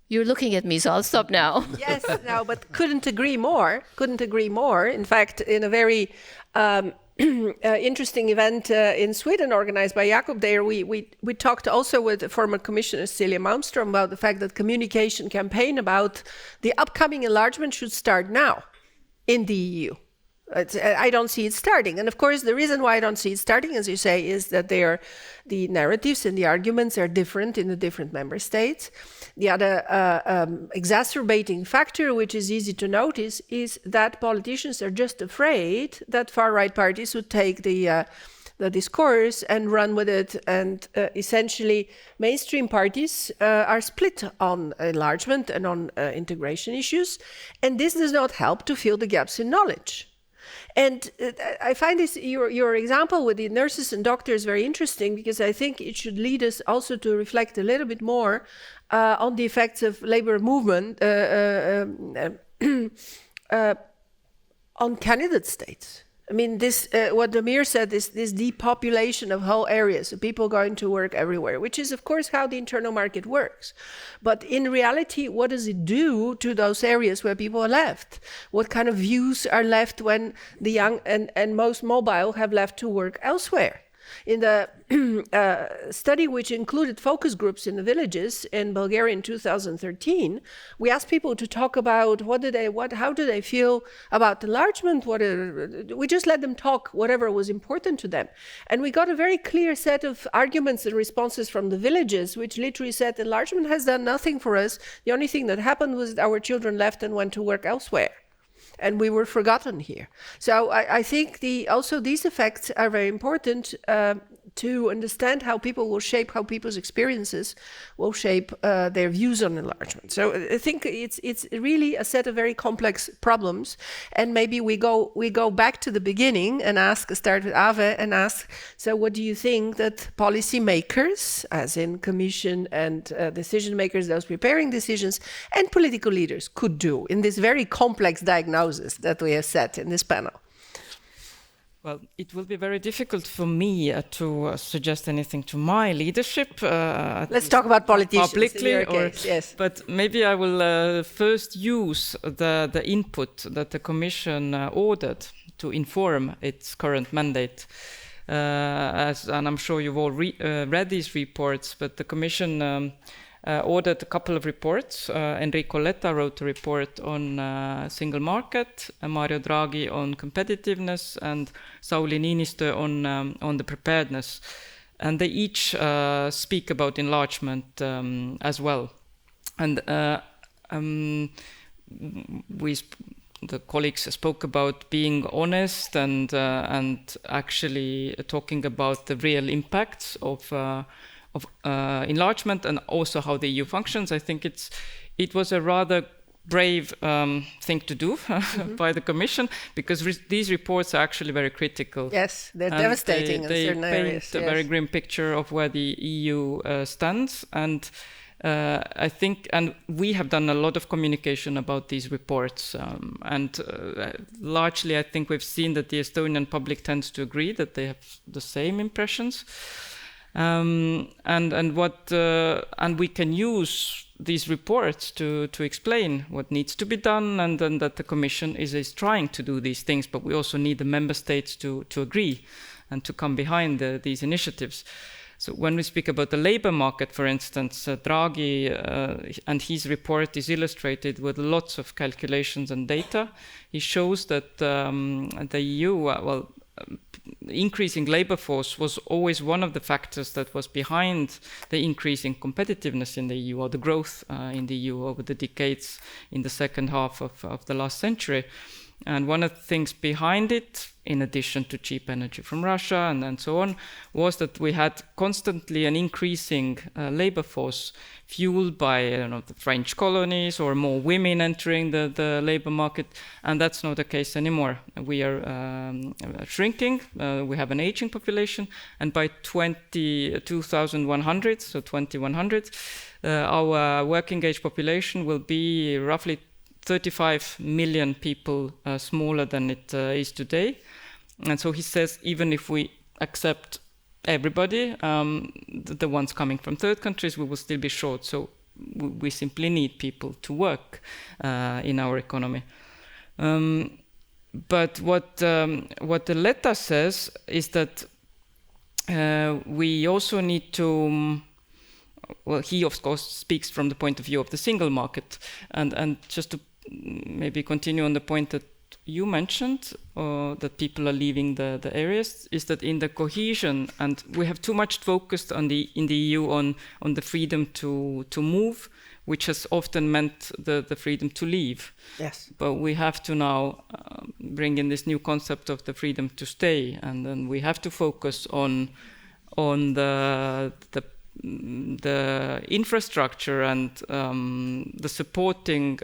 You're looking at me, so I'll stop now. Yes, no, but couldn't agree more. In fact, in a very interesting event in Sweden organized by Jakob there, we talked also with former Commissioner Cecilia Malmström about the fact that communication campaign about the upcoming enlargement should start now in the EU. I don't see it starting. And of course, the reason why I don't see it starting, as you say, is that the narratives and the arguments are different in the different member states. The other exacerbating factor, which is easy to notice, is that politicians are just afraid that far-right parties would take the discourse and run with it. And essentially, mainstream parties are split on enlargement and on integration issues. And this does not help to fill the gaps in knowledge. And I find this your example with the nurses and doctors very interesting, because I think it should lead us also to reflect a little bit more on the effects of labor movement on candidate states. I mean, this what Damir said, this depopulation of whole areas, so people going to work everywhere, which is, of course, how the internal market works. But in reality, what does it do to those areas where people are left? What kind of views are left when the young and most mobile have left to work elsewhere? In the study, which included focus groups in the villages in Bulgaria in 2013, we asked people to talk about how do they feel about enlargement. We just let them talk whatever was important to them, and we got a very clear set of arguments and responses from the villages, which literally said enlargement has done nothing for us. The only thing that happened was our children left and went to work elsewhere. And we were forgotten here. So I think also these effects are very important to understand how people will shape, how people's experiences will shape their views on enlargement. So I think it's really a set of very complex problems. And maybe we go back to the beginning and start with Ave and ask, so what do you think that policymakers, as in Commission and decision makers, those preparing decisions, and political leaders could do in this very complex diagnosis that we have set in this panel? Well, it will be very difficult for me to suggest anything to my leadership. Let's talk about politicians publicly, in your case, yes. But maybe I will first use the input that the Commission ordered to inform its current mandate. And I'm sure you've all read these reports, but the Commission ordered a couple of reports. Enrico Letta wrote a report on single market, Mario Draghi on competitiveness, and Sauli Niinistö on the preparedness. And they each speak about enlargement as well. And we the colleagues spoke about being honest and actually talking about the real impacts of enlargement and also how the EU functions. I think it was a rather brave thing to do by the Commission, because these reports are actually very critical. Yes, they're devastating in certain areas. They paint a very grim picture of where the EU stands, and I think, and we have done a lot of communication about these reports, and largely I think we've seen that the Estonian public tends to agree that they have the same impressions, and we can use these reports to explain what needs to be done, and then that the Commission is trying to do these things, but we also need the member states to agree and to come behind these initiatives. So when we speak about the labor market, for instance, Draghi and his report is illustrated with lots of calculations and data. He shows that the EU, increasing labor force was always one of the factors that was behind the increase in competitiveness in the EU, or the growth in the EU over the decades in the second half of the last century. And one of the things behind it, in addition to cheap energy from Russia and so on, was that we had constantly an increasing labor force fueled by the French colonies or more women entering the labor market. And that's not the case anymore. We are shrinking. We have an aging population. And by 2100, so 2100, our working age population will be roughly 35 million people smaller than it is today. And so he says, even if we accept everybody, the ones coming from third countries, we will still be short. So we simply need people to work in our economy. But what the letter says is that we also need to, well, he of course speaks from the point of view of the single market, and just to maybe continue on the point that you mentioned, that people are leaving the areas, is that in the cohesion, and we have too much focused in the EU on the freedom to move, which has often meant the freedom to leave. Yes. But we have to now bring in this new concept of the freedom to stay, and then we have to focus on the infrastructure and the supporting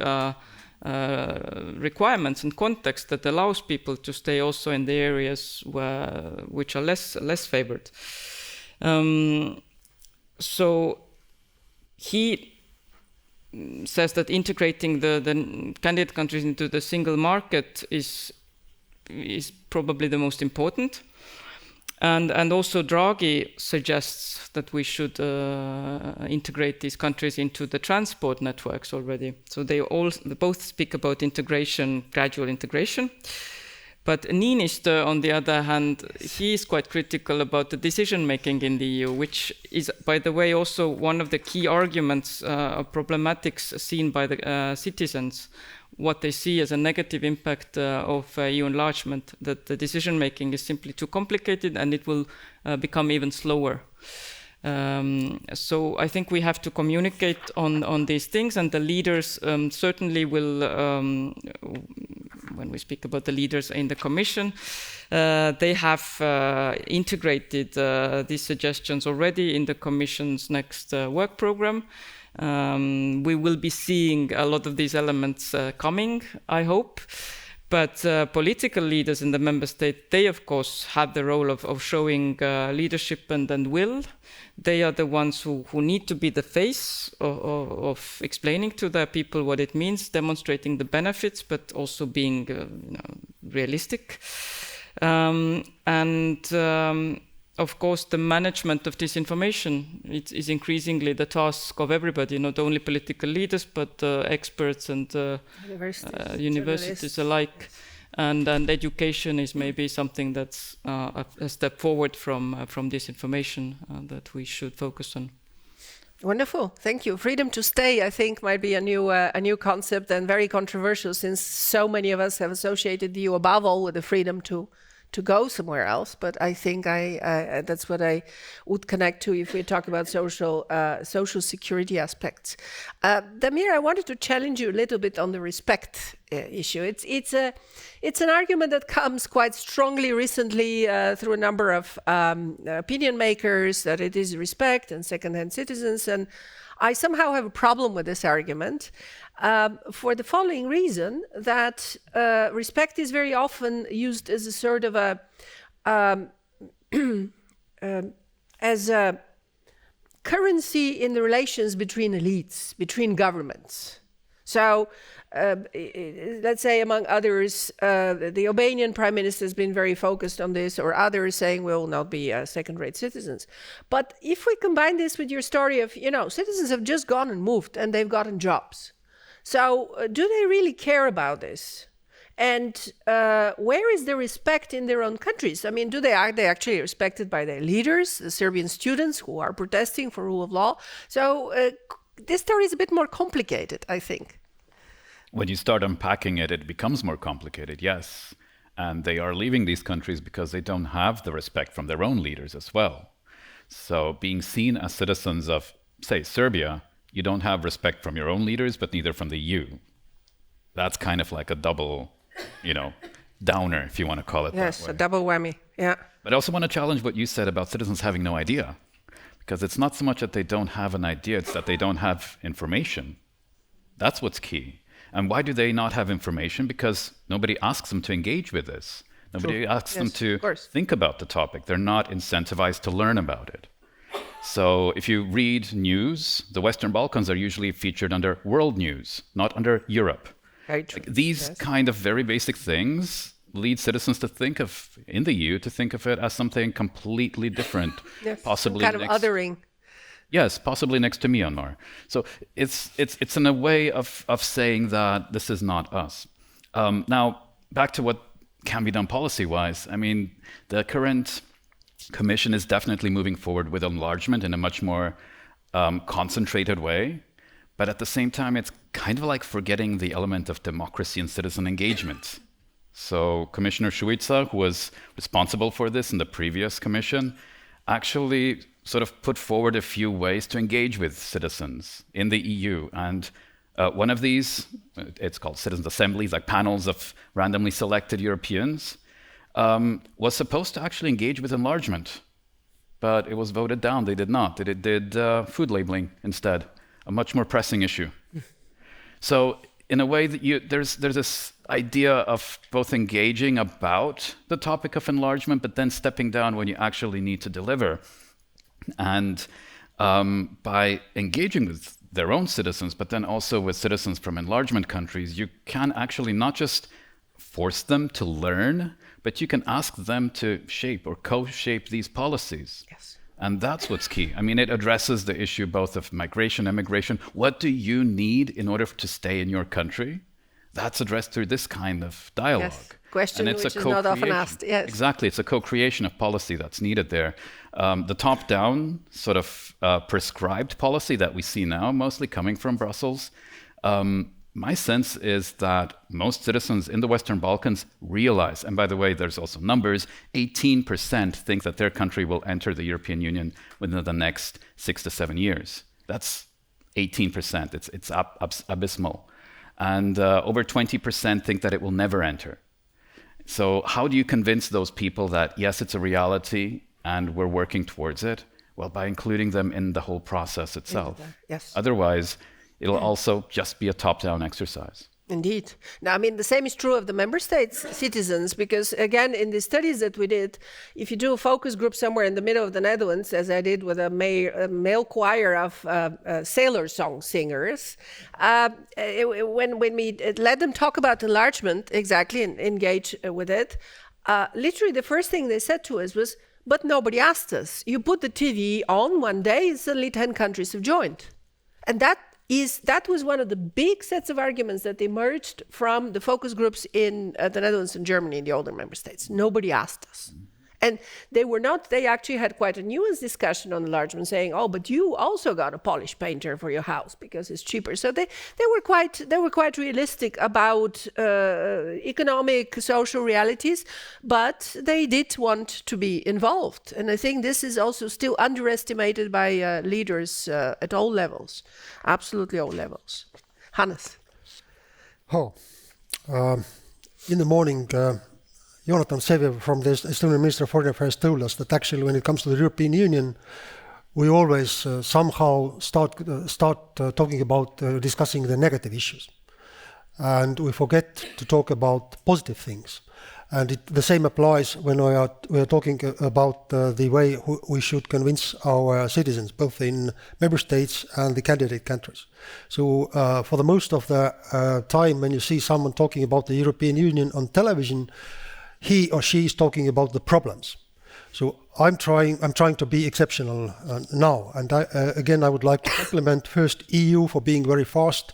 requirements and context that allows people to stay also in the areas which are less favored. So he says that integrating the candidate countries into the single market is probably the most important. And also Draghi suggests that we should integrate these countries into the transport networks already. So they both speak about integration, gradual integration. But Niinistö, on the other hand, he is quite critical about the decision-making in the EU, which is, by the way, also one of the key arguments of problematics seen by the citizens, what they see as a negative impact of EU enlargement, that the decision-making is simply too complicated and it will become even slower. So I think we have to communicate on these things, and the leaders certainly will, when we speak about the leaders in the Commission, they have integrated these suggestions already in the Commission's next work program. We will be seeing a lot of these elements coming, I hope. But political leaders in the member state, they of course have the role of showing leadership and will. They are the ones who need to be the face of explaining to their people what it means, demonstrating the benefits, but also being realistic. Of course, the management of this information is increasingly the task of everybody, not only political leaders, but experts and universities alike. And education is maybe something that's a step forward from this information that we should focus on. Wonderful, thank you. Freedom to stay, I think, might be a new concept, and very controversial, since so many of us have associated the EU above all with the freedom to go somewhere else. But I think that's what I would connect to if we talk about social security aspects. Damir, I wanted to challenge you a little bit on the respect issue. It's an argument that comes quite strongly recently through a number of opinion makers that it is respect and second-hand citizens, and I somehow have a problem with this argument for the following reason, that respect is very often used as a sort of a as a currency in the relations between elites, between governments. So let's say, among others, the Albanian prime minister has been very focused on this, or others saying we will not be second-rate citizens. But if we combine this with your story of, citizens have just gone and moved and they've gotten jobs. So do they really care about this? And where is the respect in their own countries? I mean, are they actually respected by their leaders, the Serbian students who are protesting for rule of law? So this story is a bit more complicated, I think. When you start unpacking it, it becomes more complicated, yes. And they are leaving these countries because they don't have the respect from their own leaders as well. So being seen as citizens of, say, Serbia, you don't have respect from your own leaders, but neither from the EU. That's kind of like a double, downer, if you want to call it that way. Yes, a double whammy, yeah. But I also want to challenge what you said about citizens having no idea. Because it's not so much that they don't have an idea, it's that they don't have information. That's what's key. And why do they not have information? Because nobody asks them to engage with this. Nobody asks them to think about the topic. They're not incentivized to learn about it. So if you read news, the Western Balkans are usually featured under world news, not under Europe. Like these kind of very basic things lead citizens to think of, in the EU, to think of it as something completely different, possibly some kind of othering. Yes, possibly next to Myanmar. So it's in a way of saying that this is not us. Now, back to what can be done policy-wise. I mean, the current Commission is definitely moving forward with enlargement in a much more concentrated way. But at the same time, it's kind of like forgetting the element of democracy and citizen engagement. So Commissioner Šuica, who was responsible for this in the previous commission, actually sort of put forward a few ways to engage with citizens in the EU. And one of these, it's called citizens' assemblies, like panels of randomly selected Europeans, was supposed to actually engage with enlargement. But it was voted down. They did not. They did food labeling instead, a much more pressing issue. So in a way, that there's this idea of both engaging about the topic of enlargement, but then stepping down when you actually need to deliver. And by engaging with their own citizens, but then also with citizens from enlargement countries, you can actually not just force them to learn, but you can ask them to shape or co-shape these policies. Yes. And that's what's key. I mean, it addresses the issue both of migration, immigration. What do you need in order to stay in your country? That's addressed through this kind of dialogue. Yes. Question which is not often asked. Yes. Exactly. It's a co-creation of policy that's needed there. The top-down sort of prescribed policy that we see now, mostly coming from Brussels, my sense is that most citizens in the Western Balkans realize, and by the way, there's also numbers, 18% think that their country will enter the European Union within the next 6 to 7 years. That's 18%. It's abysmal. And over 20% think that it will never enter. So how do you convince those people that, yes, it's a reality and we're working towards it? Well, by including them in the whole process itself. Yes. Otherwise, it'll also just be a top-down exercise. Indeed. Now, I mean, the same is true of the member states' citizens, because again, in the studies that we did, if you do a focus group somewhere in the middle of the Netherlands, as I did with a male choir of sailor song singers, when we let them talk about enlargement exactly and engage with it, literally the first thing they said to us was, but nobody asked us. You put the TV on one day, suddenly 10 countries have joined. And that was one of the big sets of arguments that emerged from the focus groups in the Netherlands and Germany, in the older member states. Nobody asked us. And they actually had quite a nuanced discussion on enlargement, saying, oh, but you also got a Polish painter for your house because it's cheaper. So they were quite realistic about economic, social realities, but they did want to be involved. And I think this is also still underestimated by leaders at all levels, absolutely all levels. Hannes. Oh, In the morning, Jonathan Sevev from the Estonian Minister of Foreign Affairs told us that actually when it comes to the European Union, we always somehow start talking about discussing the negative issues. And we forget to talk about positive things. And the same applies when we are talking about the way we should convince our citizens, both in member states and the candidate countries. So for the most of the time when you see someone talking about the European Union on television, he or she is talking about the problems. So I'm trying to be exceptional now. And again, I would like to compliment first EU for being very fast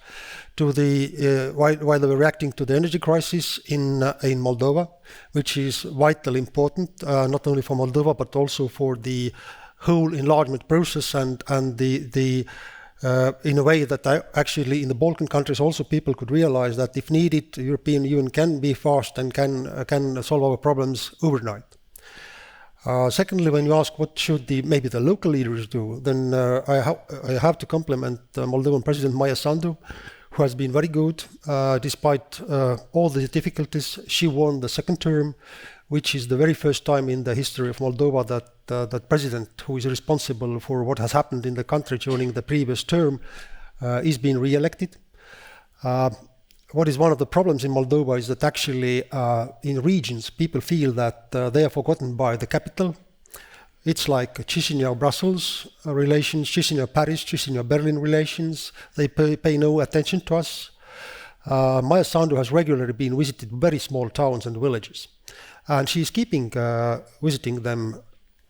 to the while they were reacting to the energy crisis in Moldova, which is vitally important, not only for Moldova but also for the whole enlargement process and the in a way that actually in the Balkan countries also people could realize that if needed, the European Union can be fast and can solve our problems overnight. Secondly, when you ask what should maybe the local leaders do, then I have to compliment Moldovan President Maia Sandu, who has been very good despite all the difficulties. She won the second term, which is the very first time in the history of Moldova that president who is responsible for what has happened in the country during the previous term is being re-elected. What is one of the problems in Moldova is that actually in regions people feel that they are forgotten by the capital. It's like Chisinau-Brussels relations, Chisinau-Paris, Chisinau-Berlin relations. They pay no attention to us. Maia Sandu has regularly been visited very small towns and villages. And she's keeping visiting them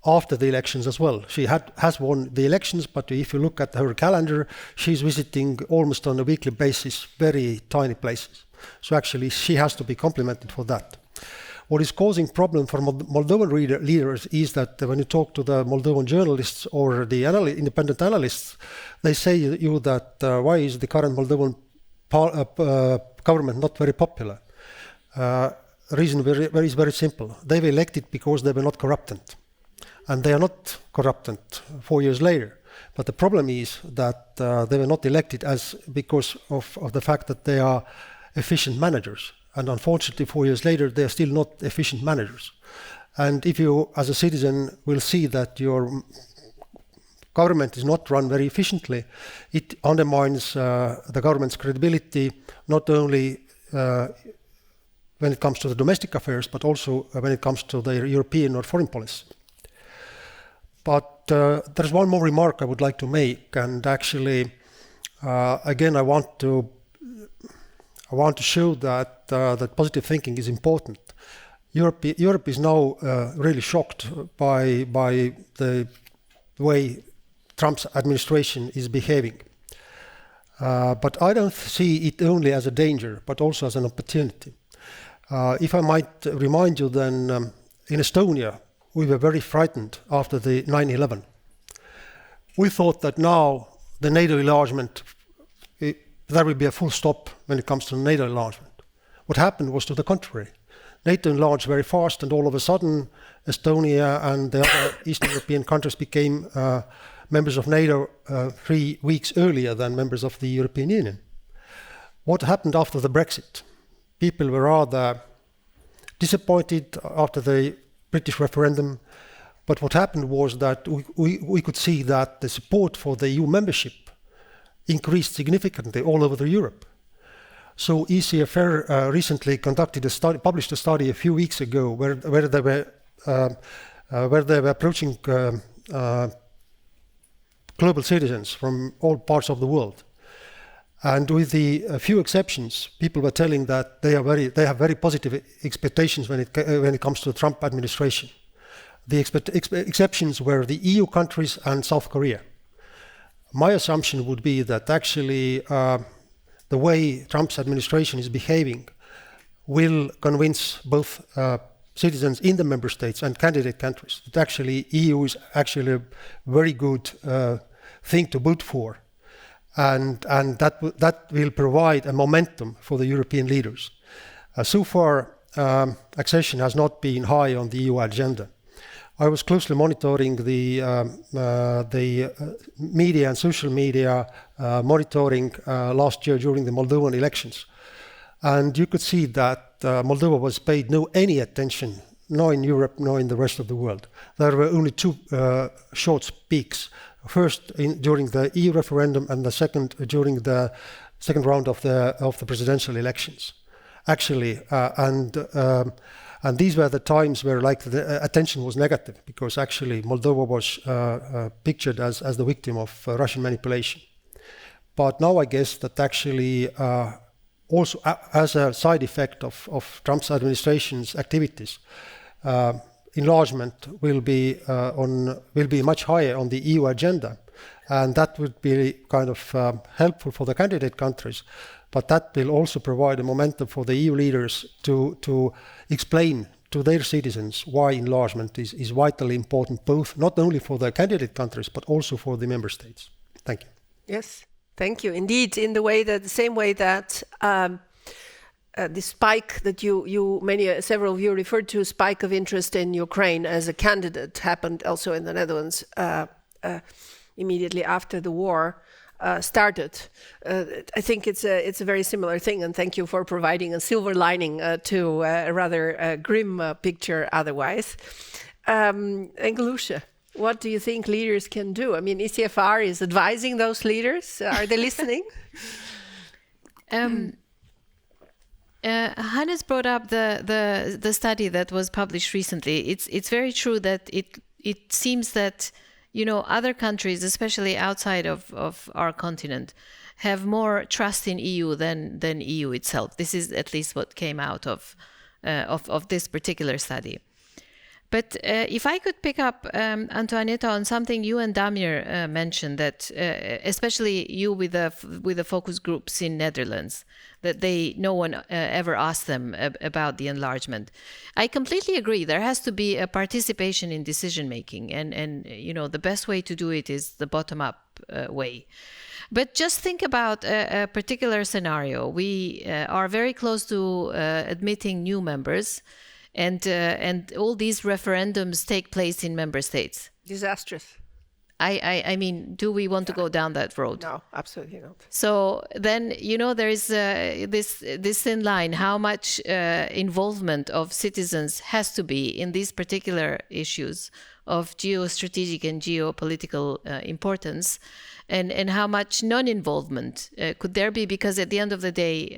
after the elections as well. She has won the elections, but if you look at her calendar, she's visiting almost on a weekly basis very tiny places. So actually she has to be complimented for that. What is causing problem for Moldovan leaders is that when you talk to the Moldovan journalists or the independent analysts, they say you that why is the current Moldovan government not very popular? Reason is very simple. They were elected because they were not corrupted. And they are not corrupted 4 years later. But the problem is that they were not elected because of the fact that they are efficient managers. And unfortunately, 4 years later, they are still not efficient managers. And if you, as a citizen, will see that your government is not run very efficiently, it undermines the government's credibility, not only when it comes to the domestic affairs, but also when it comes to the European or foreign policy. But there's one more remark I would like to make, and actually, again, I want to show that that positive thinking is important. Europe is now really shocked by the way Trump's administration is behaving. But I don't see it only as a danger, but also as an opportunity. If I might remind you, then in Estonia, we were very frightened after the 9/11. We thought that now the NATO enlargement, there will be a full stop when it comes to NATO enlargement. What happened was to the contrary. NATO enlarged very fast, and all of a sudden, Estonia and the other Eastern European countries became members of NATO 3 weeks earlier than members of the European Union. What happened after the Brexit? People were rather disappointed after the British referendum, but what happened was that we could see that the support for the EU membership increased significantly all over Europe. So ECFR recently published a study a few weeks ago where they were approaching global citizens from all parts of the world. And with a few exceptions, people were telling that they have very positive expectations when it comes to the Trump administration. The exceptions were the EU countries and South Korea. My assumption would be that actually the way Trump's administration is behaving will convince both citizens in the member states and candidate countries that actually EU is actually a very good thing to vote for. And that will provide a momentum for the European leaders. So far, accession has not been high on the EU agenda. I was closely monitoring the media and social media monitoring last year during the Moldovan elections. And you could see that Moldova was paid no any attention, no in Europe, no in the rest of the world. There were only two short peaks. First during the EU referendum, and the second during the second round of the presidential elections. Actually, and these were the times where like the attention was negative, because actually Moldova was pictured as the victim of Russian manipulation. But now I guess that actually also as a side effect of Trump's administration's activities, enlargement will be much higher on the EU agenda, and that would be kind of helpful for the candidate countries. But that will also provide a momentum for the EU leaders to explain to their citizens why enlargement is vitally important, both not only for the candidate countries but also for the member states. Thank you. Yes, thank you. Indeed, in the same way that the spike that several of you referred to, spike of interest in Ukraine as a candidate, happened also in the Netherlands immediately after the war started. I think it's a very similar thing, and thank you for providing a silver lining to a rather grim picture otherwise. Engjellushe, what do you think leaders can do? I mean, ECFR is advising those leaders. Are they listening? Hannes brought up the study that was published recently. It's very true that it seems that other countries, especially outside of our continent, have more trust in EU than EU itself. This is at least what came out of this particular study. But if I could pick up, Antoaneta, on something you and Damir mentioned, that especially you with the focus groups in Netherlands, that no one ever asked them about the enlargement. I completely agree. There has to be a participation in decision making, and the best way to do it is the bottom up way. But just think about a particular scenario. We are very close to admitting new members. And all these referendums take place in member states. Disastrous. I mean, do we want to go down that road? No, absolutely not. So then, there is this thin line, how much involvement of citizens has to be in these particular issues of geostrategic and geopolitical importance, and how much non-involvement could there be? Because at the end of the day,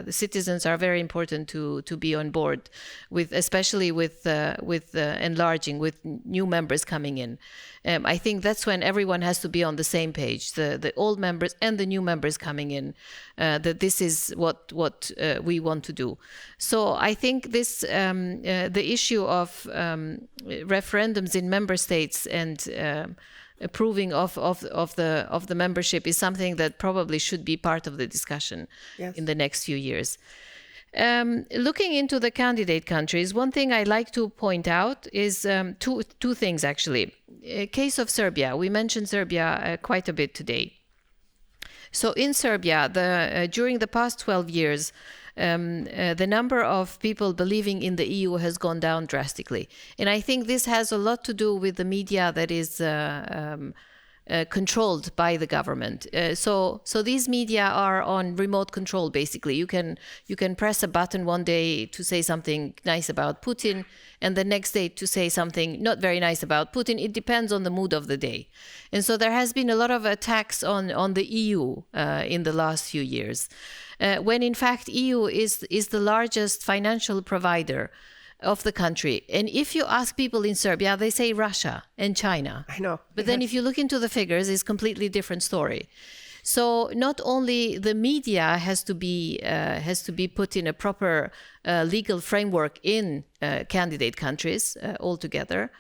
the citizens are very important to be on board, especially with enlarging, with new members coming in. I think that's when everyone has to be on the same page, the old members and the new members coming in, that this is what we want to do. So I think this the issue of referendums in member states and approving of the membership is something that probably should be part of the discussion in the next few years. Looking into the candidate countries, one thing I like to point out is two things actually. Case of Serbia, we mentioned Serbia quite a bit today. So in Serbia, during the past 12 years, the number of people believing in the EU has gone down drastically. And I think this has a lot to do with the media that is controlled by the government. So these media are on remote control, basically. You can press a button one day to say something nice about Putin, and the next day to say something not very nice about Putin. It depends on the mood of the day. And so there has been a lot of attacks on the EU in the last few years, when in fact EU is the largest financial provider of the country. And if you ask people in Serbia, they say Russia and China. I know. But then if you look into the figures, it's a completely different story. So not only the media has to be put in a proper legal framework in candidate countries altogether,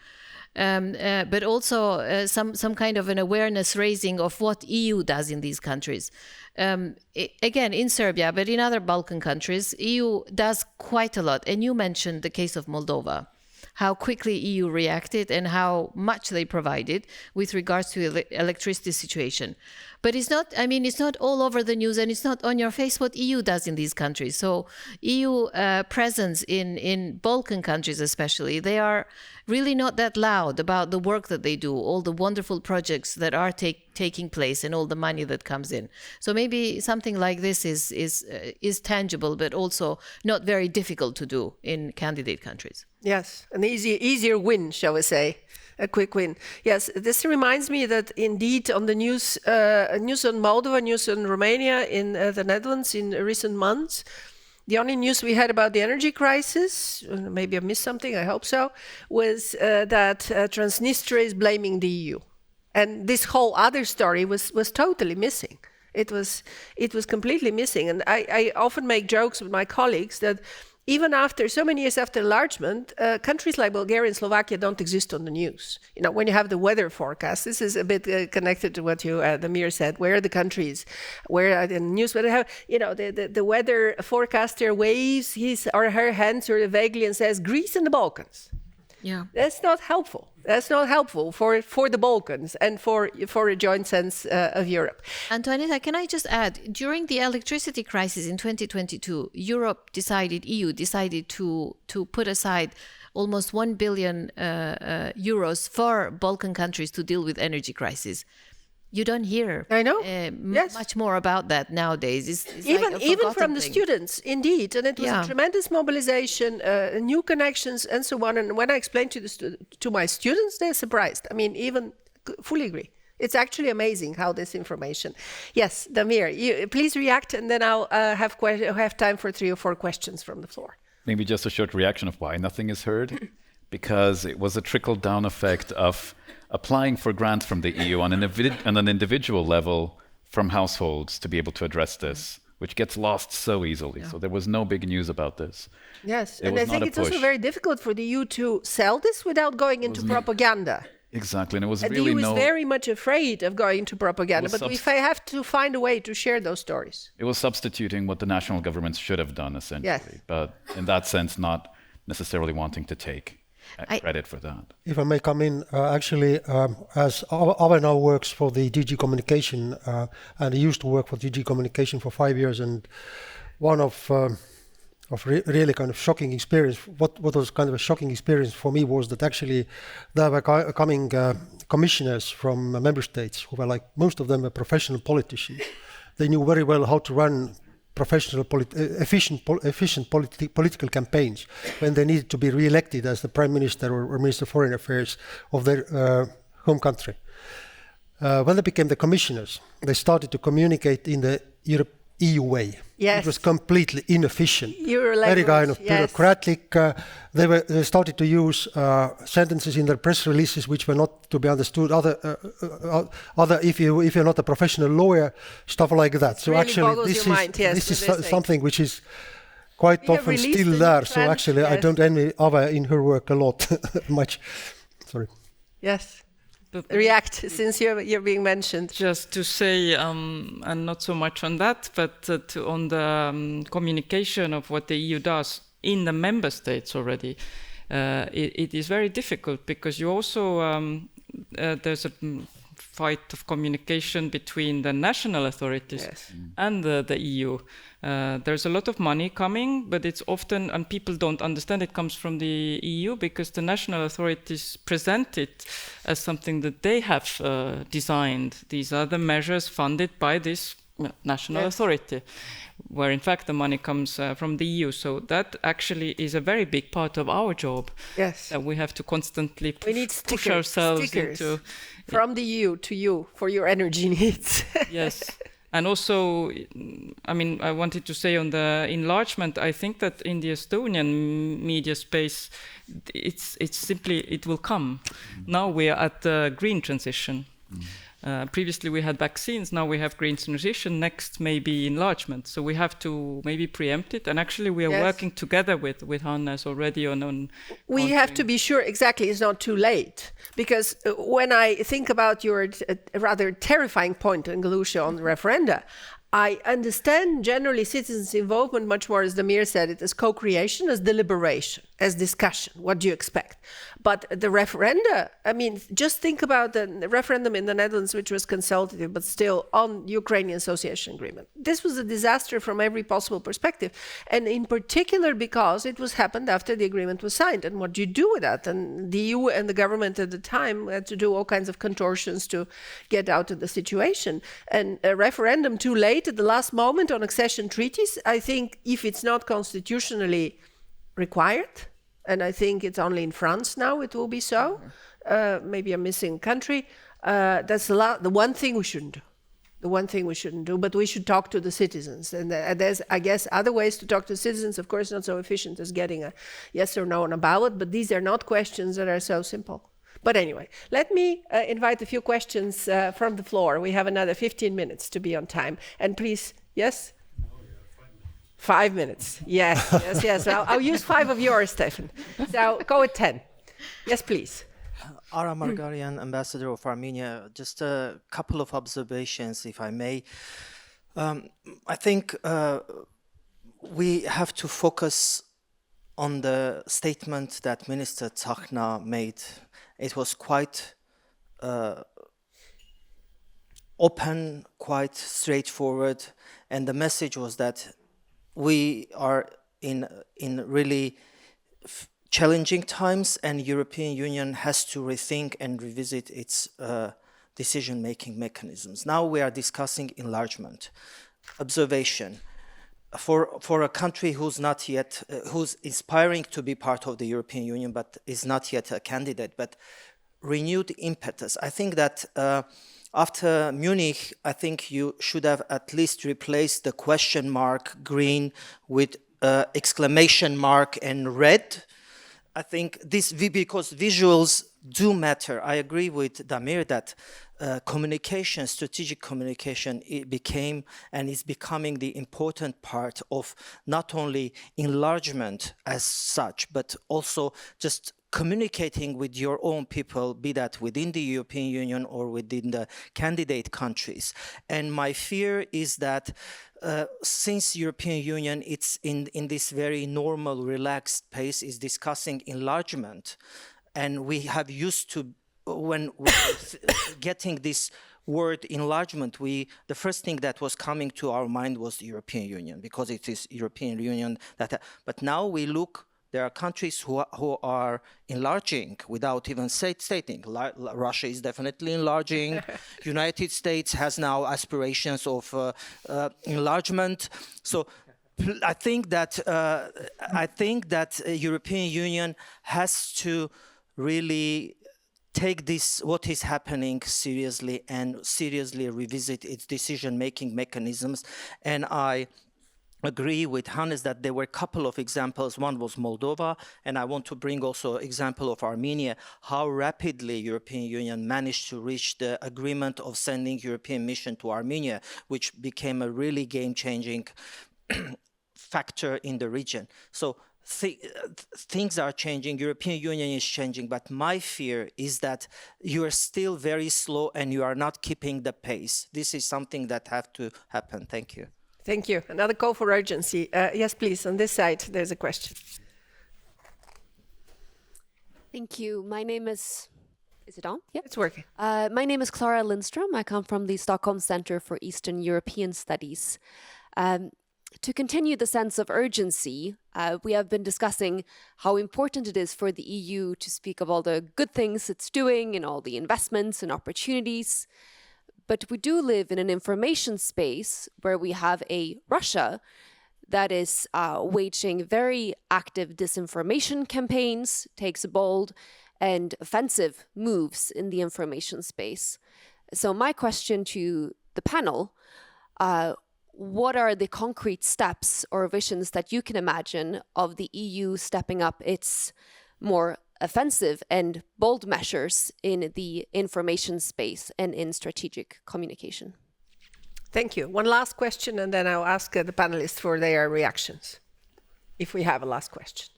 but also some kind of an awareness raising of what EU does in these countries. Again, in Serbia, but in other Balkan countries, EU does quite a lot. And you mentioned the case of Moldova, how quickly EU reacted and how much they provided with regards to the electricity situation. But it's not all over the news, and it's not on your face what EU does in these countries. So EU presence in Balkan countries especially, they are really not that loud about the work that they do, all the wonderful projects that are taking place and all the money that comes in. So maybe something like this is tangible, but also not very difficult to do in candidate countries. Yes, an easier win, shall we say. A quick win. Yes, this reminds me that indeed on the news on Moldova, news on Romania in the Netherlands in recent months, the only news we had about the energy crisis, maybe I missed something, I hope so, was that Transnistria is blaming the EU. And this whole other story was totally missing. It was completely missing. And I often make jokes with my colleagues that even after so many years after enlargement, countries like Bulgaria and Slovakia don't exist on the news. You know, when you have the weather forecast, this is a bit connected to what you, Damir said. Where are the countries? Where are the news? But have, you know, the weather forecaster waves his or her hand sort of vaguely and says Greece and the Balkans. Yeah, that's not helpful. That's not helpful for the Balkans and for a joint sense of Europe. Antoaneta, can I just add, during the electricity crisis in 2022, EU decided to put aside almost 1 billion euros for Balkan countries to deal with energy crisis. You don't hear much more about that nowadays. It's even like a from the thing. Students, indeed. And it was a tremendous mobilization, new connections and so on. And when I explained to my students, they're surprised. I mean, even fully agree. It's actually amazing how this information. Yes, Damir, please react and then I'll have time for 3 or 4 questions from the floor. Maybe just a short reaction of why nothing is heard. Because it was a trickle-down effect of applying for grants from the EU on an individual level from households to be able to address this, which gets lost so easily. So there was no big news about this. Yes, and I think it's also very difficult for the EU to sell this without going into propaganda. Exactly, and it was and really the EU is very much afraid of going into propaganda, but we have to find a way to share those stories. It was substituting what the national governments should have done, essentially, but in that sense, not necessarily wanting to take credit for that. If I may come in, actually, as Ave now works for the DG Communication, and I used to work for DG Communication for 5 years, and one of really kind of shocking experience, what was kind of a shocking experience for me was that actually there were coming commissioners from member states who were like, most of them were professional politicians. They knew very well how to run professional, efficient political campaigns when they needed to be re-elected as the Prime Minister or Minister of Foreign Affairs of their home country. When they became the commissioners, they started to communicate in the EU way. Yes. It was completely inefficient, Euro very kind of yes. bureaucratic. They started to use sentences in their press releases which were not to be understood. Other if you're not a professional lawyer, stuff like that. So really actually, this is something which is quite often still there. So actually, I don't envy Ava in her work a lot, much. Sorry. Yes. React, since you're being mentioned. Just to say, and not so much on that, but on the communication of what the EU does in the member states already, it is very difficult because you also, there's a fight of communication between the national authorities and the EU. There's a lot of money coming, but it's often, and people don't understand it comes from the EU because the national authorities present it as something that they have designed. These are the measures funded by this national authority, where in fact the money comes from the EU. So that actually is a very big part of our job. Yes. That we have to constantly push ourselves into. From the EU to you for your energy needs. Yes. And also, I mean, I wanted to say on the enlargement, I think that in the Estonian media space, it's simply, it will come. Now we are at the green transition. Previously we had vaccines, now we have green transition, next maybe enlargement. So we have to maybe preempt it. And actually we are working together with Hannes already on we have to be sure, exactly, it's not too late. Because when I think about your rather terrifying point, Engjellushe, on referenda, I understand generally citizens' involvement much more, as Damir said it, as co-creation, as deliberation. as discussion. What do you expect? But the referenda, I mean, just think about the referendum in the Netherlands, which was consultative, but still on Ukrainian association agreement. This was a disaster from every possible perspective. And in particular, because it was happened after the agreement was signed. And what do you do with that? And the EU and the government at the time had to do all kinds of contortions to get out of the situation. And a referendum too late at the last moment on accession treaties, I think if it's not constitutionally required, and I think it's only in France now it will be so. Maybe I'm missing a country. That's the one thing we shouldn't do. The one thing we shouldn't do, but we should talk to the citizens. And there's, I guess, other ways to talk to citizens, of course, not so efficient as getting a yes or no on a ballot, but these are not questions that are so simple. But anyway, let me invite a few questions from the floor. We have another 15 minutes to be on time. And please, yes? 5 minutes. Yes. I'll use 5 of yours, Stefan. So go at 10. Yes, please. Aram Margarian, Ambassador of Armenia. Just a couple of observations, if I may. I think we have to focus on the statement that Minister Tsahna made. It was quite open, quite straightforward, and the message was that we are in really challenging times, and European Union has to rethink and revisit its decision-making mechanisms. Now we are discussing enlargement. Observation. For a country who's not yet, who's aspiring to be part of the European Union, but is not yet a candidate, but renewed impetus. I think that after Munich, I think you should have at least replaced the question mark green with exclamation mark and red. I think this, because visuals do matter. I agree with Damir that communication, strategic communication, it became and is becoming the important part of not only enlargement as such, but also just communicating with your own people, be that within the European Union or within the candidate countries. And my fear is that since European Union, it's in this very normal, relaxed pace, is discussing enlargement, and we have used to, when getting this word enlargement, the first thing that was coming to our mind was the European Union, because it is European Union that, but now we look, there are countries who are enlarging without even stating. Russia is definitely enlarging. United States has now aspirations of enlargement. So I think that European Union has to really take this, what is happening, seriously, and seriously revisit its decision-making mechanisms. And I agree with Hannes that there were a couple of examples. One was Moldova, and I want to bring also example of Armenia, how rapidly European Union managed to reach the agreement of sending European mission to Armenia, which became a really game-changing factor in the region. So things are changing, European Union is changing, but my fear is that you are still very slow and you are not keeping the pace. This is something that has to happen. Thank you. Thank you. Another call for urgency. Yes, please. On this side, there's a question. Thank you. My name is it on? Yeah, it's working. My name is Clara Lindström. I come from the Stockholm Center for Eastern European Studies. To continue the sense of urgency, we have been discussing how important it is for the EU to speak of all the good things it's doing and all the investments and opportunities. But we do live in an information space where we have a Russia that is waging very active disinformation campaigns, takes bold and offensive moves in the information space. So my question to the panel, what are the concrete steps or visions that you can imagine of the EU stepping up its more offensive and bold measures in the information space and in strategic communication? Thank you. One last question, and then I'll ask the panelists for their reactions, if we have a last question.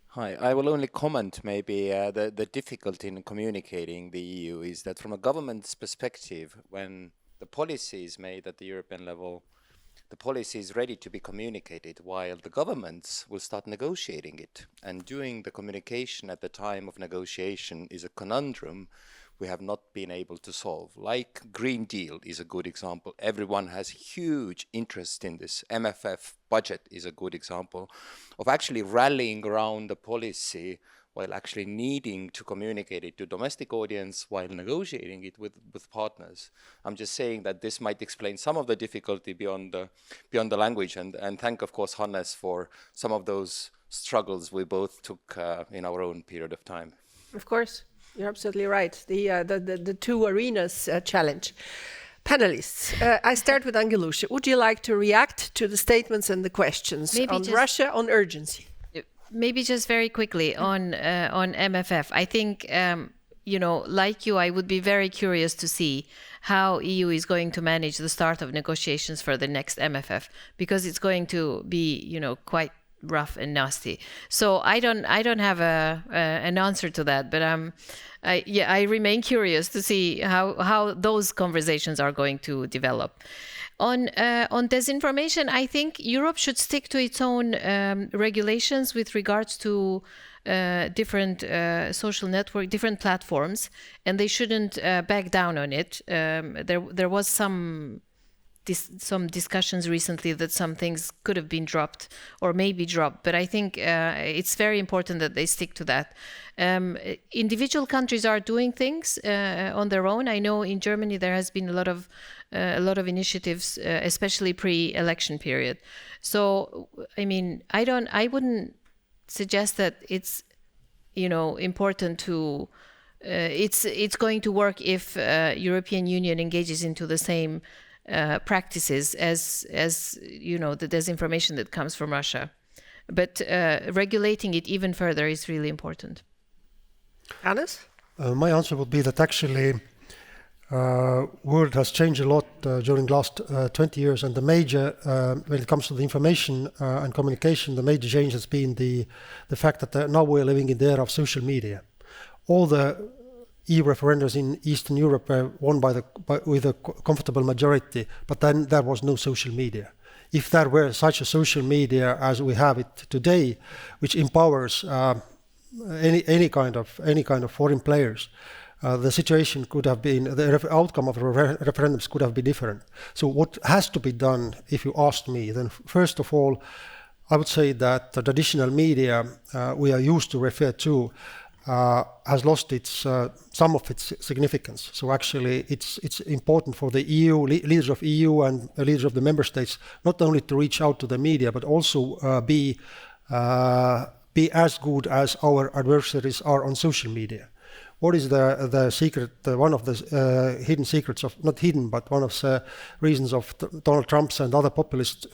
Hi, I will only comment maybe the difficulty in communicating the EU is that from a government's perspective, when the policy is made at the European level, the policy is ready to be communicated, while the governments will start negotiating it. And doing the communication at the time of negotiation is a conundrum we have not been able to solve. Like Green Deal is a good example. Everyone has huge interest in this. MFF budget is a good example of actually rallying around the policy while actually needing to communicate it to domestic audience while negotiating it with partners. I'm just saying that this might explain some of the difficulty beyond the language, and thank, of course, Hannes for some of those struggles we both took in our own period of time. Of course. You're absolutely right. The two arenas challenge. Panelists, I start with Engjellushe. Would you like to react to the statements and the questions on Russia, on urgency? Maybe just very quickly on MFF. I think, like you, I would be very curious to see how EU is going to manage the start of negotiations for the next MFF, because it's going to be, quite rough and nasty. So I don't have an answer to that, but I remain curious to see how those conversations are going to develop. On disinformation, I think Europe should stick to its own regulations with regards to different social network, different platforms, and they shouldn't back down on it. There was some discussions recently that some things could have been dropped or may be dropped, but I think it's very important that they stick to that. Individual countries are doing things on their own. I know in Germany there has been a lot of initiatives, especially pre-election period. So, I mean, I wouldn't suggest that it's, important to. It's going to work if European Union engages into the same practices as the disinformation that comes from Russia, but regulating it even further is really important. Hannes? My answer would be that actually world has changed a lot during last 20 years, and the major, when it comes to the information and communication, the major change has been the fact that now we're living in the era of social media. All the EU referendums in Eastern Europe were won with a comfortable majority, but then there was no social media. If there were such a social media as we have it today, which empowers any kind of foreign players, the situation could have been, the outcome of the referendums could have been different. So what has to be done, if you ask me, then first of all, I would say that the traditional media we are used to refer to has lost some of its significance. So actually, it's important for the EU leaders of EU and leaders of the member states not only to reach out to the media, but also be as good as our adversaries are on social media. What is the secret? One of the hidden secrets of, not hidden, but one of the reasons of Donald Trump's and other populist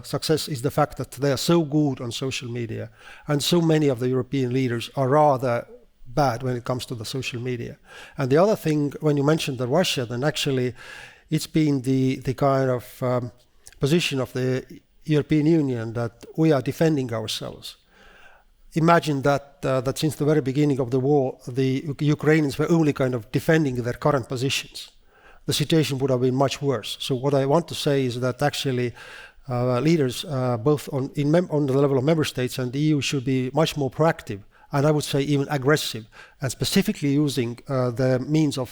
success is the fact that they are so good on social media, and so many of the European leaders are rather bad when it comes to the social media. And the other thing, when you mentioned the Russia, then actually it's been the kind of position of the European Union that we are defending ourselves. Imagine that since the very beginning of the war, the Ukrainians were only kind of defending their current positions. The situation would have been much worse. So what I want to say is that actually leaders, both on the level of member states and the EU, should be much more proactive, and I would say even aggressive, and specifically using the means of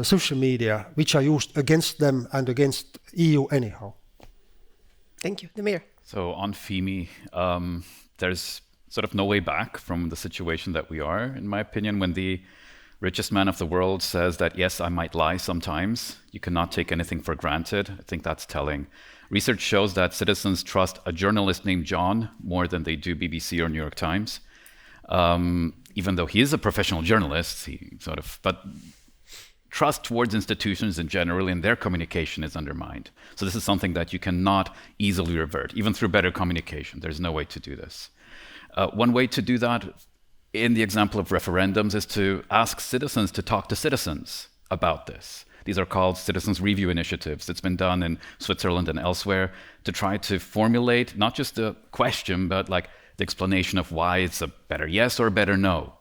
social media, which are used against them and against EU anyhow. Thank you. Damir. So on FIMI, there's sort of no way back from the situation that we are, in my opinion, when the richest man of the world says that, yes, I might lie sometimes. You cannot take anything for granted. I think that's telling. Research shows that citizens trust a journalist named John more than they do BBC or New York Times. Even though he is a professional journalist, but trust towards institutions in general in their communication is undermined. So this is something that you cannot easily revert, even through better communication. There's no way to do this. One way to do that, in the example of referendums, is to ask citizens to talk to citizens about this. These are called citizens' review initiatives. It's been done in Switzerland and elsewhere to try to formulate not just a question, but like the explanation of why it's a better yes or a better no.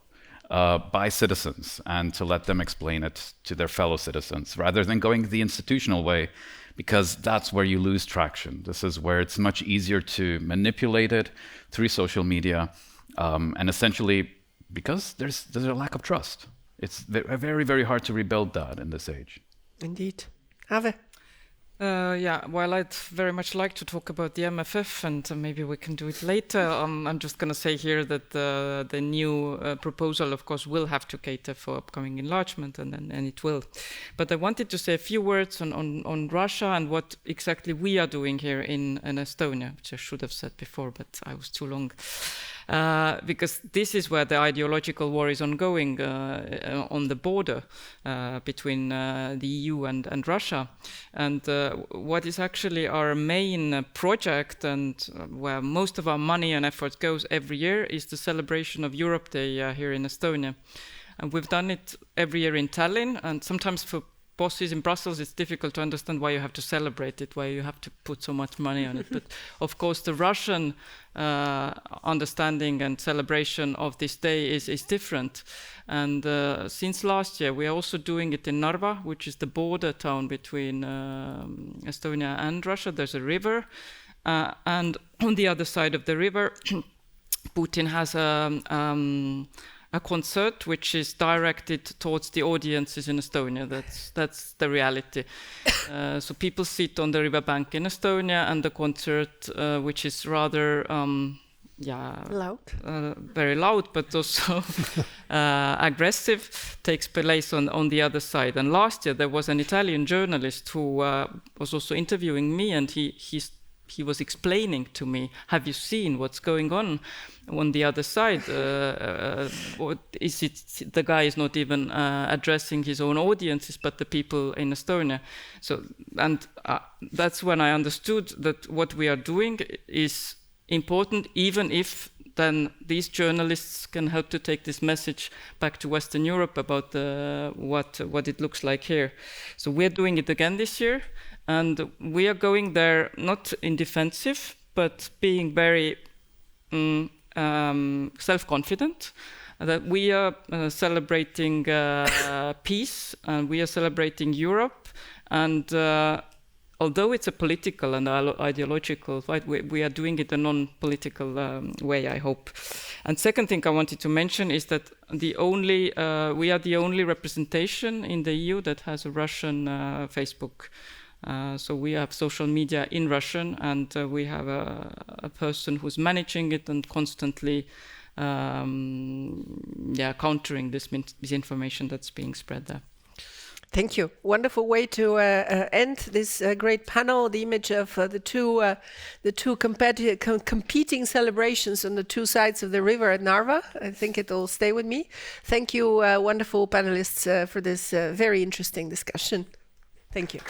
by citizens and to let them explain it to their fellow citizens rather than going the institutional way, because that's where you lose traction. This is where it's much easier to manipulate it through social media, and essentially because there's a lack of trust. It's very, very hard to rebuild that in this age. Indeed. Have yeah, well, I'd very much like to talk about the MFF, and maybe we can do it later. I'm just going to say here that the new proposal, of course, will have to cater for upcoming enlargement, and it will. But I wanted to say a few words on Russia and what exactly we are doing here in Estonia, which I should have said before, but I was too long. Because this is where the ideological war is ongoing on the border between the EU and Russia. And what is actually our main project and where most of our money and effort goes every year is the celebration of Europe Day here in Estonia. And we've done it every year in Tallinn, and sometimes for bosses in Brussels, it's difficult to understand why you have to celebrate it, why you have to put so much money on it. But of course, the Russian understanding and celebration of this day is different. And since last year, we are also doing it in Narva, which is the border town between Estonia and Russia. There's a river. And on the other side of the river, Putin has a concert which is directed towards the audiences in Estonia. That's the reality. So people sit on the riverbank in Estonia, and the concert, which is rather loud, very loud, but also aggressive, takes place on the other side. And last year there was an Italian journalist who was also interviewing me, and he was explaining to me, have you seen what's going on the other side? What is it? The guy is not even addressing his own audiences, but the people in Estonia. So, and that's when I understood that what we are doing is important, even if then these journalists can help to take this message back to Western Europe about what it looks like here. So we're doing it again this year. And we are going there not in defensive, but being very self-confident, that we are celebrating peace, and we are celebrating Europe. And although it's a political and ideological fight, we are doing it a non-political way, I hope. And second thing I wanted to mention is that we are the only representation in the EU that has a Russian Facebook. So we have social media in Russian, and we have a person who's managing it and constantly countering this misinformation that's being spread there. Thank you. Wonderful way to end this great panel. The image of the two competing celebrations on the two sides of the river at Narva. I think it will stay with me. Thank you, wonderful panelists, for this very interesting discussion. Thank you.